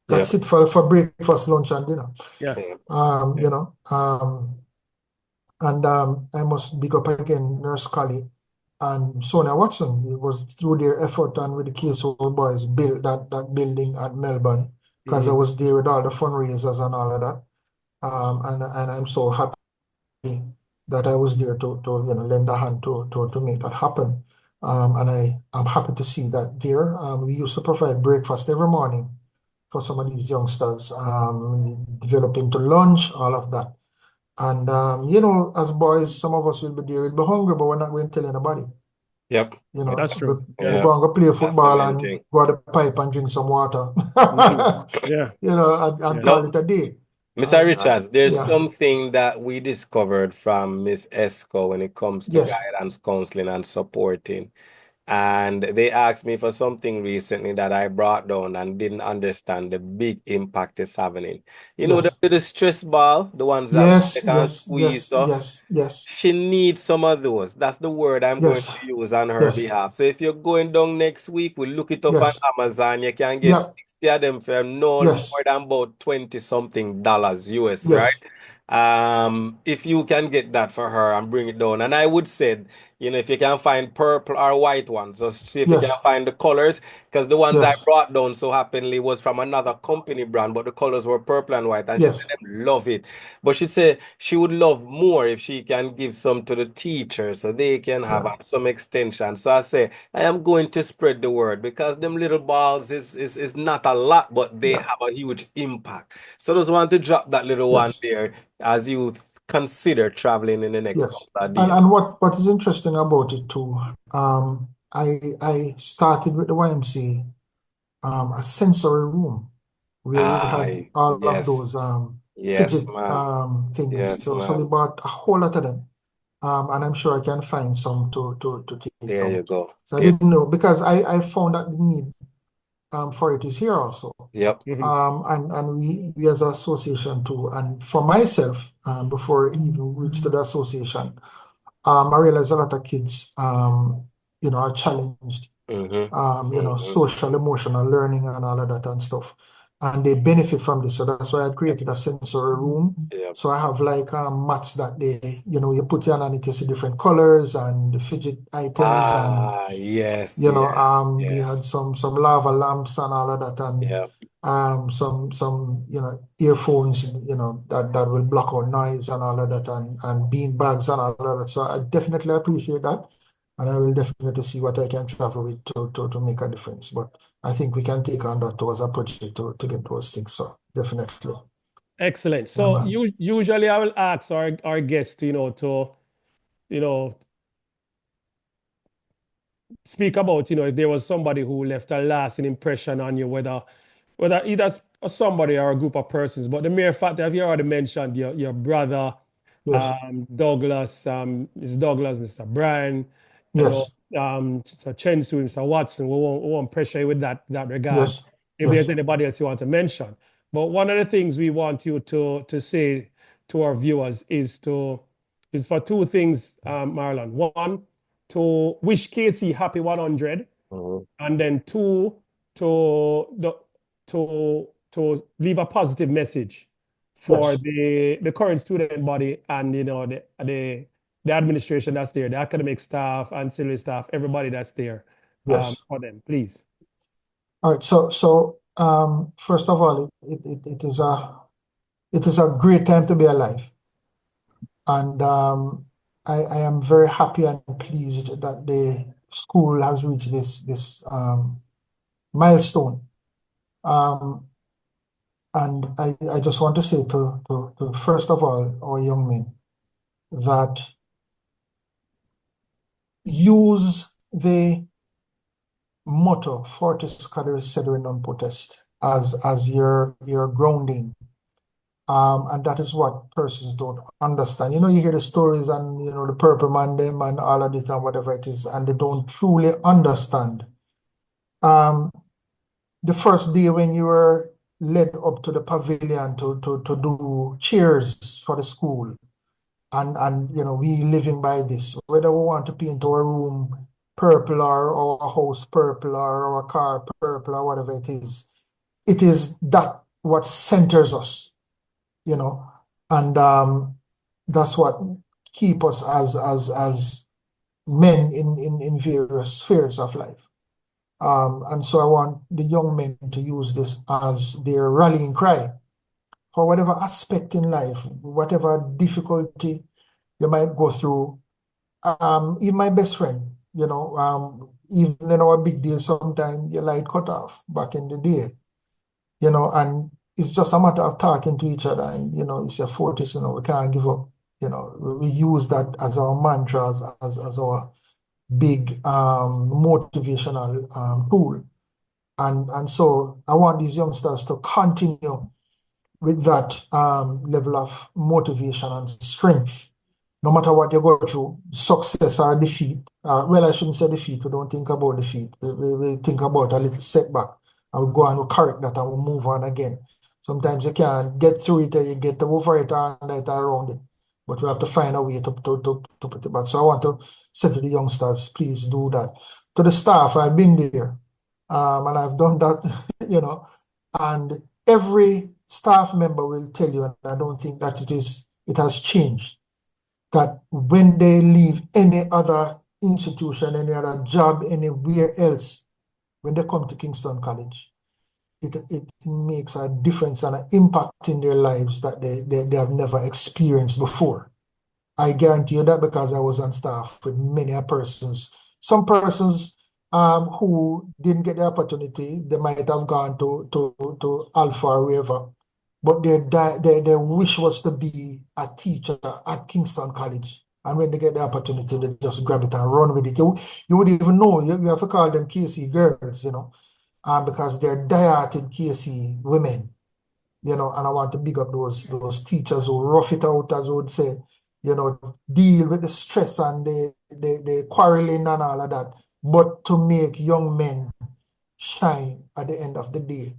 Speaker 4: That's it for breakfast, lunch, and dinner.
Speaker 3: Yeah.
Speaker 4: And I must big up again Nurse Cully and Sonia Watson. It was through their effort and with the KCOBA boys built that building at Melbourne, because I was there with all the fundraisers and all of that. And I'm so happy that I was there to lend a hand to make that happen. And I'm happy to see that there. We used to provide breakfast every morning for some of these youngsters, developing to lunch, all of that. And as boys, some of us will be there, we'll be hungry, but we're not going to tell anybody.
Speaker 2: Yep.
Speaker 3: That's true.
Speaker 4: We're going to play football and go to the pipe and drink some water.
Speaker 3: Yeah.
Speaker 4: And call it a day.
Speaker 2: Mr. Richards, there's
Speaker 4: Yeah.
Speaker 2: something that we discovered from Miss Esco when it comes to
Speaker 4: Yes.
Speaker 2: guidance, counseling, and supporting. And they asked me for something recently that I brought down and didn't understand the big impact it's having. You know,
Speaker 4: Yes.
Speaker 2: the stress ball, the ones that
Speaker 4: Yes.
Speaker 2: they can
Speaker 4: Yes.
Speaker 2: squeeze
Speaker 4: Yes.
Speaker 2: off.
Speaker 4: Yes. Yes.
Speaker 2: She needs some of those. That's the word I'm going
Speaker 4: Yes.
Speaker 2: to use on her
Speaker 4: Yes.
Speaker 2: behalf. So if you're going down next week, we'll look it up on
Speaker 4: Yes.
Speaker 2: Amazon. You can get
Speaker 4: Yep.
Speaker 2: 60 of them for no more
Speaker 4: Yes.
Speaker 2: than about 20 something dollars US, right?
Speaker 4: Yes.
Speaker 2: If you can get that for her and bring it down. And I would say, you know, if you can find purple or white ones, just see if you can
Speaker 4: Yes.
Speaker 2: find the colors, because the ones I
Speaker 4: Yes.
Speaker 2: brought down so happily was from another company brand, but the colors were purple and white, and she said
Speaker 4: Yes.
Speaker 2: them love it. But she said she would love more if she can give some to the teachers so they can have
Speaker 4: Yeah.
Speaker 2: some extension. So I say I am going to spread the word because them little balls is not a lot, but they
Speaker 4: Yeah.
Speaker 2: have a huge impact. So just want to drop that little one
Speaker 4: Yes.
Speaker 2: there as you consider traveling in the next
Speaker 4: Yes.
Speaker 2: couple of
Speaker 4: And
Speaker 2: days.
Speaker 4: and what is interesting about it too, I started with the YMCA, a sensory room where we had
Speaker 2: Aye,
Speaker 4: all of
Speaker 2: yes,
Speaker 4: those
Speaker 2: yes,
Speaker 4: fidget
Speaker 2: ma'am.
Speaker 4: things.
Speaker 2: Yes,
Speaker 4: So we
Speaker 2: ma'am.
Speaker 4: bought a whole lot of them. And I'm sure I can find some to take
Speaker 2: There you
Speaker 4: out.
Speaker 2: go.
Speaker 4: So I
Speaker 2: There.
Speaker 4: didn't know because I found that the need for it is here also.
Speaker 2: Yep.
Speaker 3: Mhm.
Speaker 4: And we as an association too. And for myself, before I even reached to the association, I realized a lot of kids, are challenged,
Speaker 2: Mm-hmm. Mm-hmm.
Speaker 4: social, emotional learning and all of that and stuff. And they benefit from this. So that's why I
Speaker 2: Yep.
Speaker 4: created a sensory room.
Speaker 2: Yep.
Speaker 4: So I have like mats that you put your hand on it, you see different colors and the fidget items and
Speaker 2: Ah, yes, yes,
Speaker 4: we had
Speaker 2: yes.
Speaker 4: some lava lamps and all of that, and
Speaker 2: Yep.
Speaker 4: some earphones, that will block out noise and all of that, and bean bags and all of that. So I definitely appreciate that, and I will definitely see what I can travel with to make a difference. But I think we can take on that towards a project to get those things. So definitely,
Speaker 3: Excellent.
Speaker 4: yeah,
Speaker 3: So
Speaker 4: man.
Speaker 3: usually I will ask our guests, you know, speak about, if there was somebody who left a lasting impression on you, whether either somebody or a group of persons. But the mere fact that you already mentioned your brother,
Speaker 4: Yes,
Speaker 3: Douglas, Mr. Douglas, Mr. Brian,
Speaker 4: yes,
Speaker 3: Mr. Chensu, Mr. Watson, we won't pressure you with that regard.
Speaker 4: yes,
Speaker 3: If there's
Speaker 4: yes,
Speaker 3: anybody else you want to mention. But one of the things we want you to say to our viewers is for two things, Marlon. One, to wish Casey happy 100,
Speaker 2: Mhm.
Speaker 3: and then two, to the to leave a positive message for
Speaker 4: yes,
Speaker 3: the current student body and the administration that's there, the academic staff, ancillary staff, everybody that's there,
Speaker 4: yes.
Speaker 3: for them, please.
Speaker 4: All right. So first of all, it is a great time to be alive. And I am very happy and pleased that the school has reached this milestone. Um, and I just want to say to first of all, our young men, that use the motto Fortis, Cadere, CEDRE, non-Potest as your grounding. And that is what persons don't understand. You hear the stories and the purple man them and all of this and whatever it is, and they don't truly understand. Um, the first day when you were led up to the pavilion to do cheers for the school, and we living by this, whether we want to paint our room purple or our house purple or our car purple or whatever it is that what centers us, you know, and that's what keep us as men in various spheres of life. And so I want the young men to use this as their rallying cry for whatever aspect in life, whatever difficulty you might go through. Even my best friend, even in our big day, sometimes your light cut off back in the day, and it's just a matter of talking to each other, and it's a Fortis, we can't give up. We use that as our mantras, as our big motivational tool. And so I want these youngsters to continue with that level of motivation and strength. No matter what you go through, success or defeat. Well, I shouldn't say defeat. We don't think about defeat. We think about a little setback. And we go and we correct that and we move on again. Sometimes you can't get through it, you get over it and it around it. But we have to find a way to put it back. So I want to say to the youngsters, please do that. To the staff, I've been there and I've done that, and every staff member will tell you, and I don't think that it has changed, that when they leave any other institution, any other job, anywhere else, when they come to Kingston College, it makes a difference and an impact in their lives that they have never experienced before. I guarantee you that because I was on staff with many persons. Some persons who didn't get the opportunity, they might have gone to Alpha or wherever, but their wish was to be a teacher at Kingston College. And when they get the opportunity, they just grab it and run with it. You would even know, you have to call them KC girls, because they're diehard KC women, and I want to big up those teachers who rough it out, as we would say, deal with the stress and the quarreling and all of that, but to make young men shine at the end of the day.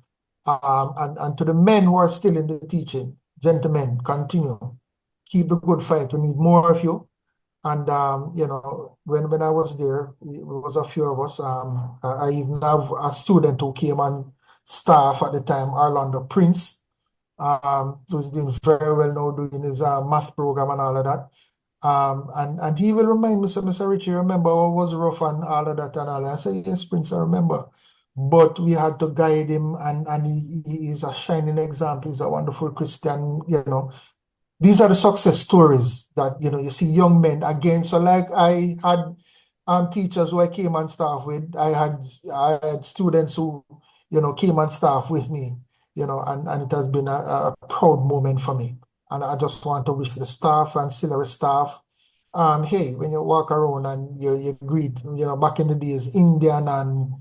Speaker 4: And to the men who are still in the teaching, gentlemen, continue. Keep the good fight. We need more of you. And, when I was there, it was a few of us. I even have a student who came on staff at the time, Orlando Prince, who's doing very well now, doing his math program and all of that. And he will remind me, so Mr. Richie, remember what was rough and all of that and all that. I say, yes, Prince, I remember. But we had to guide him, and he is a shining example. He's a wonderful Christian, These are the success stories that, you see young men again. So like I had teachers who I came on staff with. I had students who, came on staff with me, and it has been a proud moment for me. And I just want to wish the staff and CEDRE staff, hey, when you walk around and you greet, back in the days, Indian and,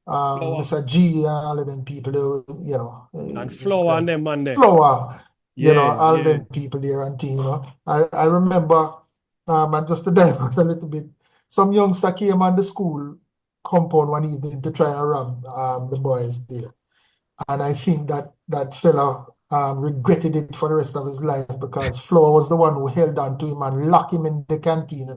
Speaker 4: Mr. G and all of them people,
Speaker 3: And
Speaker 4: it's
Speaker 3: flow on
Speaker 4: like
Speaker 3: them Monday.
Speaker 4: flower,
Speaker 3: Yeah,
Speaker 4: all them people there and thing, I remember, and just to divert a little bit, some youngster came on the school compound one evening to try and rob the boys there. And I think that fella regretted it for the rest of his life because Flo was the one who held on to him and locked him in the canteen,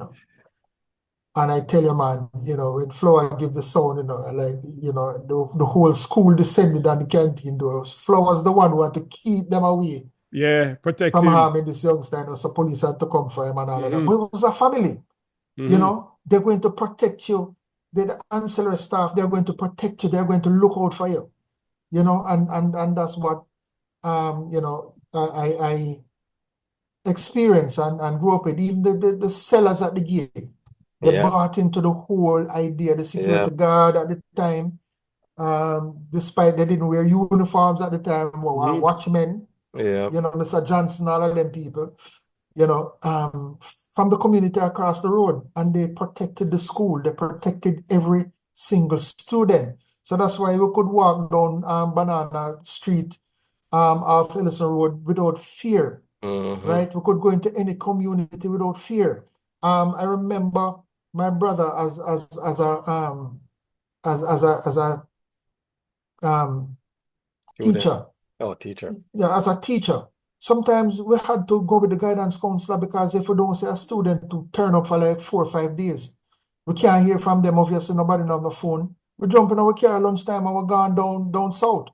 Speaker 4: And I tell you, man, when Flo give the sound, like, the whole school descended on the canteen doors. Flo was the one who had to keep them away
Speaker 3: Yeah, protect
Speaker 4: from
Speaker 3: him.
Speaker 4: harming this youngster, so police had to come for him and all of that. But it was a family,
Speaker 3: Mhm.
Speaker 4: They're going to protect you. They're the ancillary staff. They're going to protect you. They're going to look out for you, and that's what, I experienced and grew up with. Even the sellers at the gate, they
Speaker 2: Yeah.
Speaker 4: bought into the whole idea. The security
Speaker 2: Yeah.
Speaker 4: guard at the time, despite they didn't wear uniforms at the time, were watchmen,
Speaker 2: Yeah.
Speaker 4: Mr. Johnson, all of them people, from the community across the road, and they protected the school. They protected every single student. So that's why we could walk down Banana Street off Ellison Road without fear, right? We could go into any community without fear. I remember my brother as a
Speaker 2: Student.
Speaker 4: teacher.
Speaker 2: Oh, teacher.
Speaker 4: Yeah, as a teacher. Sometimes we had to go with the guidance counselor because if we don't see a student to turn up for like 4 or 5 days, we can't hear from them. Obviously, nobody on the phone. We jump in our car lunchtime and we're gone down south,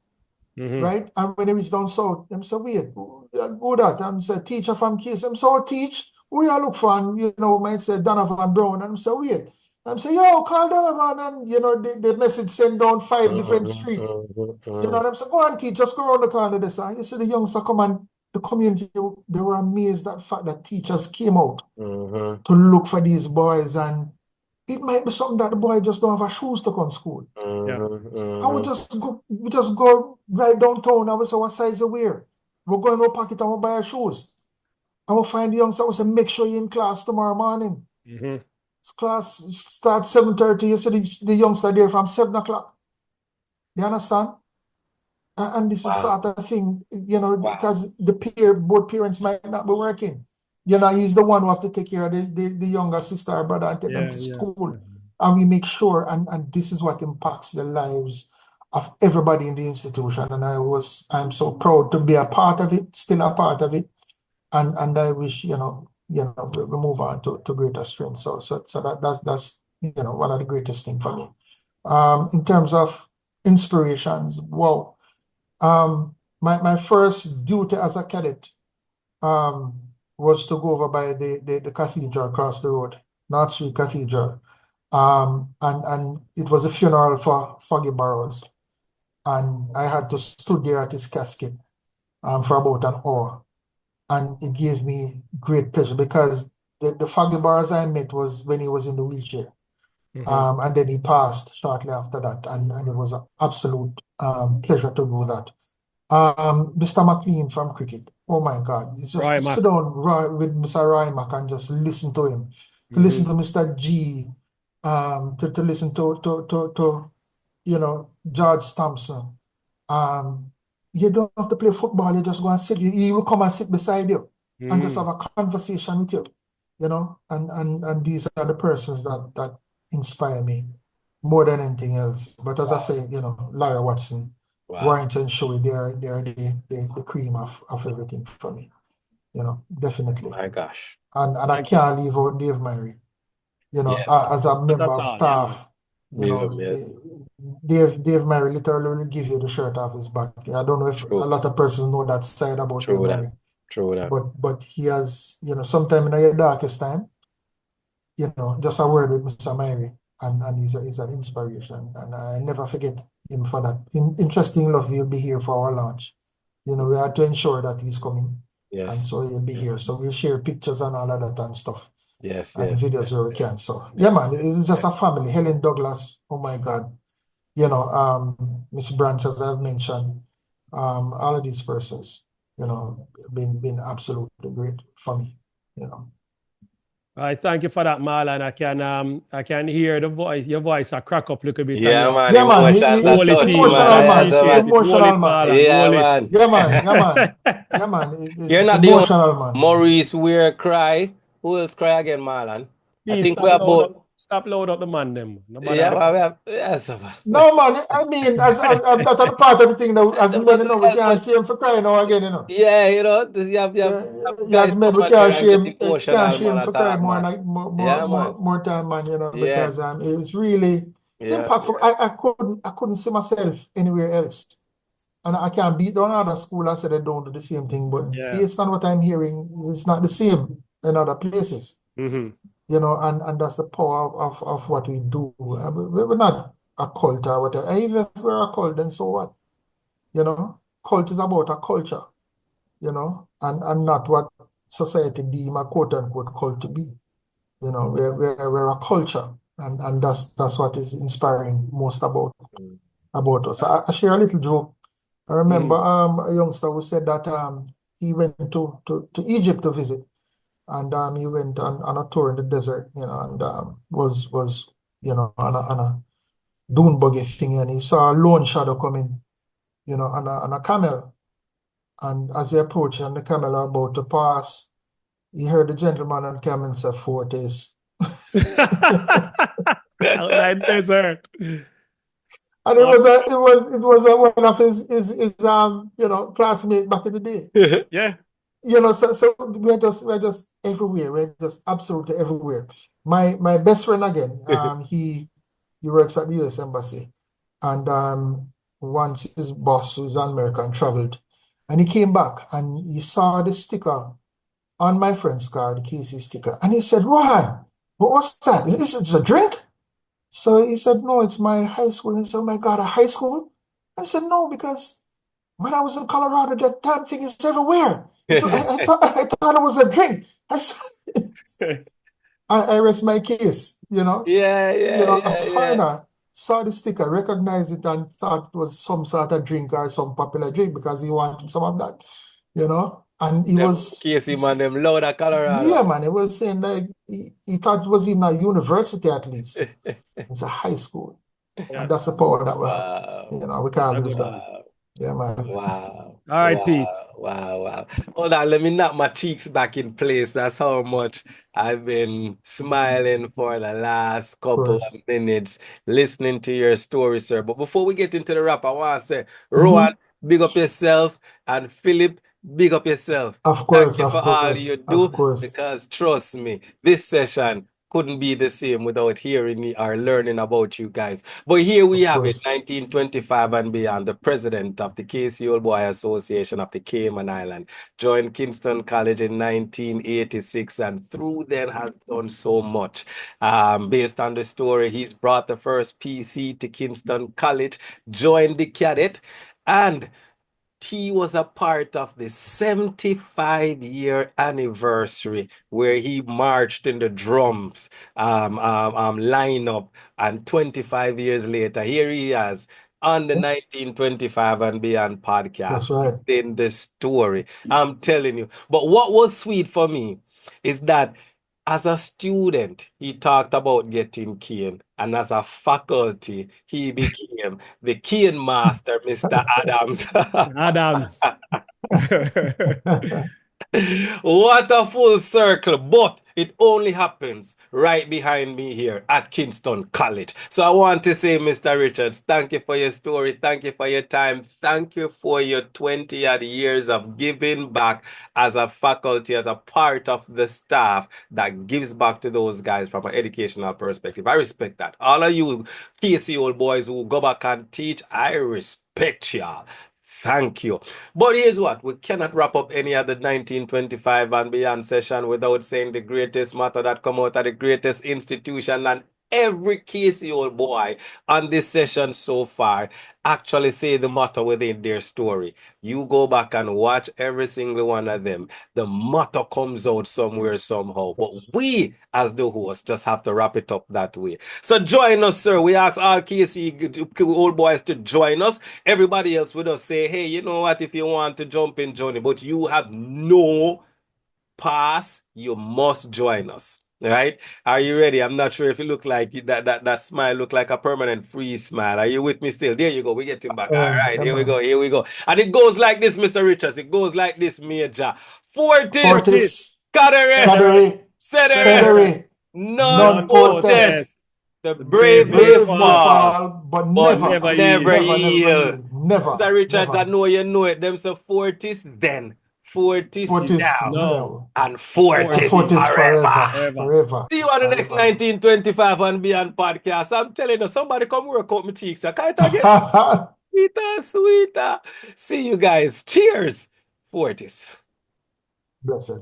Speaker 4: right? And when they reach down south, them say, wait, who that? And say, teacher from KC. I'm so teach. We are look for, and, might say Donovan Brown. And say, wait. And say, yo, call Donovan. And, the message send down 5 different streets. Them say, go on, teach, just go around the corner this. And you see the youngster come and the community, they were amazed at the fact that teachers came out to look for these boys. And it might be something that the boy just don't have a shoes to come to school. And we just go right downtown and we say, what size you wear? We're going to a pocket and we'll buy our shoes. And we'll find the youngster, we say, make sure you're in class tomorrow morning. Class starts 7:30. You see the youngster there from 7 o'clock. You understand? And this is
Speaker 2: Wow.
Speaker 4: sort of thing,
Speaker 2: Wow.
Speaker 4: because both parents might not be working. He's the one who have to take care of the younger sister or brother and take them to school. And we make sure, and this is what impacts the lives of everybody in the institution. And I'm so proud to be a part of it, still a part of it. And I wish, we move on to greater strength. So that's one of the greatest thing for me. In terms of inspirations, wow. My first duty as a cadet was to go over by the cathedral across the road, North Street Cathedral. And it was a funeral for Foggy Burrows. And I had to stood there at his casket for about an hour. And it gave me great pleasure because the Foggy Burrows I met was when he was in the wheelchair. And then he passed shortly after that. And it was an absolute pleasure to do that. Mr. McLean from cricket. Oh my God. It's just to sit down with Mr. Roy Mac and just listen to him. To listen to Mr. G, to listen to George Thompson. You don't have to play football, you just go and sit. He will come and sit beside you and just have a conversation with you. And these are the persons that inspire me more than anything else. But as I say, Larry Watson, Warrington Shoei, they're the cream of everything for me. Definitely.
Speaker 2: My gosh.
Speaker 4: And I can't leave out Dave Murray.
Speaker 2: Yes.
Speaker 4: As a member of staff,
Speaker 2: Yes.
Speaker 4: Dave Murray literally will give you the shirt off his back. I don't know if a lot of persons know that side about Dave
Speaker 2: True that.
Speaker 4: Murray,
Speaker 2: True that.
Speaker 4: but he has, sometime in your darkest time, just a word with Mr. Murray, and he's an inspiration, and I never forget him for that. Interesting Love will be here for our launch. We have to ensure that he's coming, and
Speaker 2: Yes.
Speaker 4: so he'll be here. So we'll share pictures and all of that and stuff.
Speaker 2: Yes.
Speaker 4: And
Speaker 2: Yes.
Speaker 4: videos where we can. So yeah, man, it's just a family. Helen Douglas, oh my God. Miss Branch, as I've mentioned, all of these persons, been absolutely great for me.
Speaker 3: I thank you for that, Marlon. I can hear the voice, your voice a crack up a little bit.
Speaker 2: Yeah, man.
Speaker 4: Yeah, man.
Speaker 2: That's
Speaker 4: It's
Speaker 2: so true,
Speaker 4: emotional,
Speaker 2: man.
Speaker 4: man. It's
Speaker 2: Man.
Speaker 4: emotional, man.
Speaker 2: Yeah, man.
Speaker 4: Yeah, man. Yeah, man. Yeah, man.
Speaker 2: You're
Speaker 4: It's
Speaker 2: not the only
Speaker 4: emotional, man.
Speaker 2: Maurice Weir cry. Who else cry again, Marlon? I think we are both.
Speaker 3: Stop loud up the man, them.
Speaker 2: Yeah, man. We have, yes.
Speaker 4: No, man. I mean, as that's a part of the thing that as men, we can't shame for crying now again,
Speaker 2: Yeah, you have guys
Speaker 4: as men,
Speaker 2: come
Speaker 4: we
Speaker 2: on here
Speaker 4: can't
Speaker 2: and get
Speaker 4: shame
Speaker 2: emotional, man,
Speaker 4: for crying
Speaker 2: attack,
Speaker 4: more
Speaker 2: man.
Speaker 4: like
Speaker 2: Yeah, man.
Speaker 4: more time, man.
Speaker 2: Yeah.
Speaker 4: Because it's really impactful. I couldn't see myself anywhere else. And I can't beat down other school and say they don't do the same thing, but based on what I'm hearing, it's not the same in other places. And that's the power of what we do. We're not a cult or whatever. And even if we're a cult, then so what? Cult is about a culture, and not what society deem a quote unquote cult to be. We're a culture, and that's what is inspiring most about us. I share a little joke. I remember a youngster who said that he went to Egypt to visit, and he went on a tour in the desert, and was on a dune buggy thing, and he saw a lone shadow coming, on a camel, and as he approached and the camel are about to pass, he heard the gentleman on camel say Fortis.
Speaker 3: Outside desert.
Speaker 4: And it was one of his classmates back in the day.
Speaker 3: Yeah.
Speaker 4: So we're just everywhere. We're just absolutely everywhere. My best friend again, he works at the US Embassy. And once his boss, who's an American, traveled, and he came back and he saw the sticker on my friend's car, the KC sticker, and he said, Rohan, what's that? Is it a drink? So he said, no, it's my high school. And he said, oh my God, a high school? I said, no, because when I was in Colorado, that damn thing is everywhere. So I thought it was a drink. I rest my case, A foreigner saw the sticker, recognized it, and thought it was some sort of drink or some popular drink because he wanted some of that, And he was
Speaker 2: Casey, man, them loud at Colorado.
Speaker 4: Yeah, man. He was saying like he thought it was even a university at least. It's a high school. And that's the power that we have. We can't lose that. Yeah, man.
Speaker 2: Wow.
Speaker 3: All right, Pete.
Speaker 2: Wow. Hold on, let me knock my cheeks back in place. That's how much I've been smiling for the last
Speaker 4: Of
Speaker 2: couple of
Speaker 4: course.
Speaker 2: minutes listening to your story, sir. But before we get into the rap, I want to say, Rowan,
Speaker 4: Mm-hmm.
Speaker 2: big up yourself, and Philip, big up yourself.
Speaker 4: Of
Speaker 2: Thank
Speaker 4: course,
Speaker 2: you
Speaker 4: of
Speaker 2: for all
Speaker 4: course,
Speaker 2: you
Speaker 4: of
Speaker 2: do,
Speaker 4: course,
Speaker 2: because trust me, this session couldn't be the same without hearing or learning about you guys. But here we
Speaker 4: of
Speaker 2: have it,
Speaker 4: course.
Speaker 2: 1925 and beyond, the president of the KC Old Boy Association of the Cayman Island, joined Kingston College in 1986, and through then has done so much. Based on the story, he's brought the first PC to Kingston College, joined the cadet, and he was a part of the 75-year anniversary where he marched in the drums lineup, and 25 years later, here he is on the 1925 and Beyond podcast
Speaker 4: That's right.
Speaker 2: in the story. I'm telling you. But what was sweet for me is that as a student, he talked about getting cane, and as a faculty, he became the cane master, Mr. Adams.
Speaker 3: Adams.
Speaker 2: What a full circle, but it only happens right behind me here at Kingston College. So I want to say, Mr. Richards, thank you for your story. Thank you for your time. Thank you for your 20 odd years of giving back as a faculty, as a part of the staff that gives back to those guys from an educational perspective. I respect that. All of you KC old boys who go back and teach, I respect y'all. Thank you. But here's what, we cannot wrap up any of the 1925 and beyond session without saying the greatest motto that come out of the greatest institution, and every KC old boy on this session so far actually say the motto within their story. You go back and watch every single one of them. The motto comes out somewhere, somehow. But we, as the host, just have to wrap it up that way. So join us, sir. We ask all KC old boys to join us. Everybody else will just say, hey, you know what, if you want to jump in, Johnny, but you have no pass, you must join us. All right? Are you ready? I'm not sure if it look like that smile look like a permanent freeze smile. Are you with me still? There you go. We get him back. All right,
Speaker 4: Yeah,
Speaker 2: here we
Speaker 4: man.
Speaker 2: go. Here we go. And it goes like this, Mr. Richards. It goes like this, Major. Fortis,
Speaker 4: Fortis,
Speaker 2: Cadere,
Speaker 4: Cadere,
Speaker 2: CEDRE,
Speaker 4: CEDRE,
Speaker 2: non
Speaker 4: non-Potest.
Speaker 2: Potest. The
Speaker 3: The
Speaker 2: brave
Speaker 3: brave
Speaker 2: may
Speaker 3: may
Speaker 4: Brave may
Speaker 3: fall,
Speaker 2: fall,
Speaker 4: fall, but
Speaker 2: but
Speaker 4: never,
Speaker 3: never
Speaker 2: never
Speaker 3: yield.
Speaker 4: never
Speaker 2: yield.
Speaker 4: yield. Never,
Speaker 2: Mr. Richards, I
Speaker 4: never.
Speaker 2: know you know it. Them say Fortis then, Fortis
Speaker 4: Fortis
Speaker 2: now,
Speaker 3: No.
Speaker 4: now,
Speaker 2: and
Speaker 4: and
Speaker 2: Fortis
Speaker 3: Fortis
Speaker 4: Fortis
Speaker 2: forever.
Speaker 4: forever,
Speaker 3: ever.
Speaker 4: forever,
Speaker 2: See you on the next
Speaker 4: forever.
Speaker 2: 1925 and Beyond podcast. I'm telling you, somebody come work out my cheeks. I can't get sweeter, sweeter. See you guys. Cheers. Fortis.
Speaker 4: Blessed.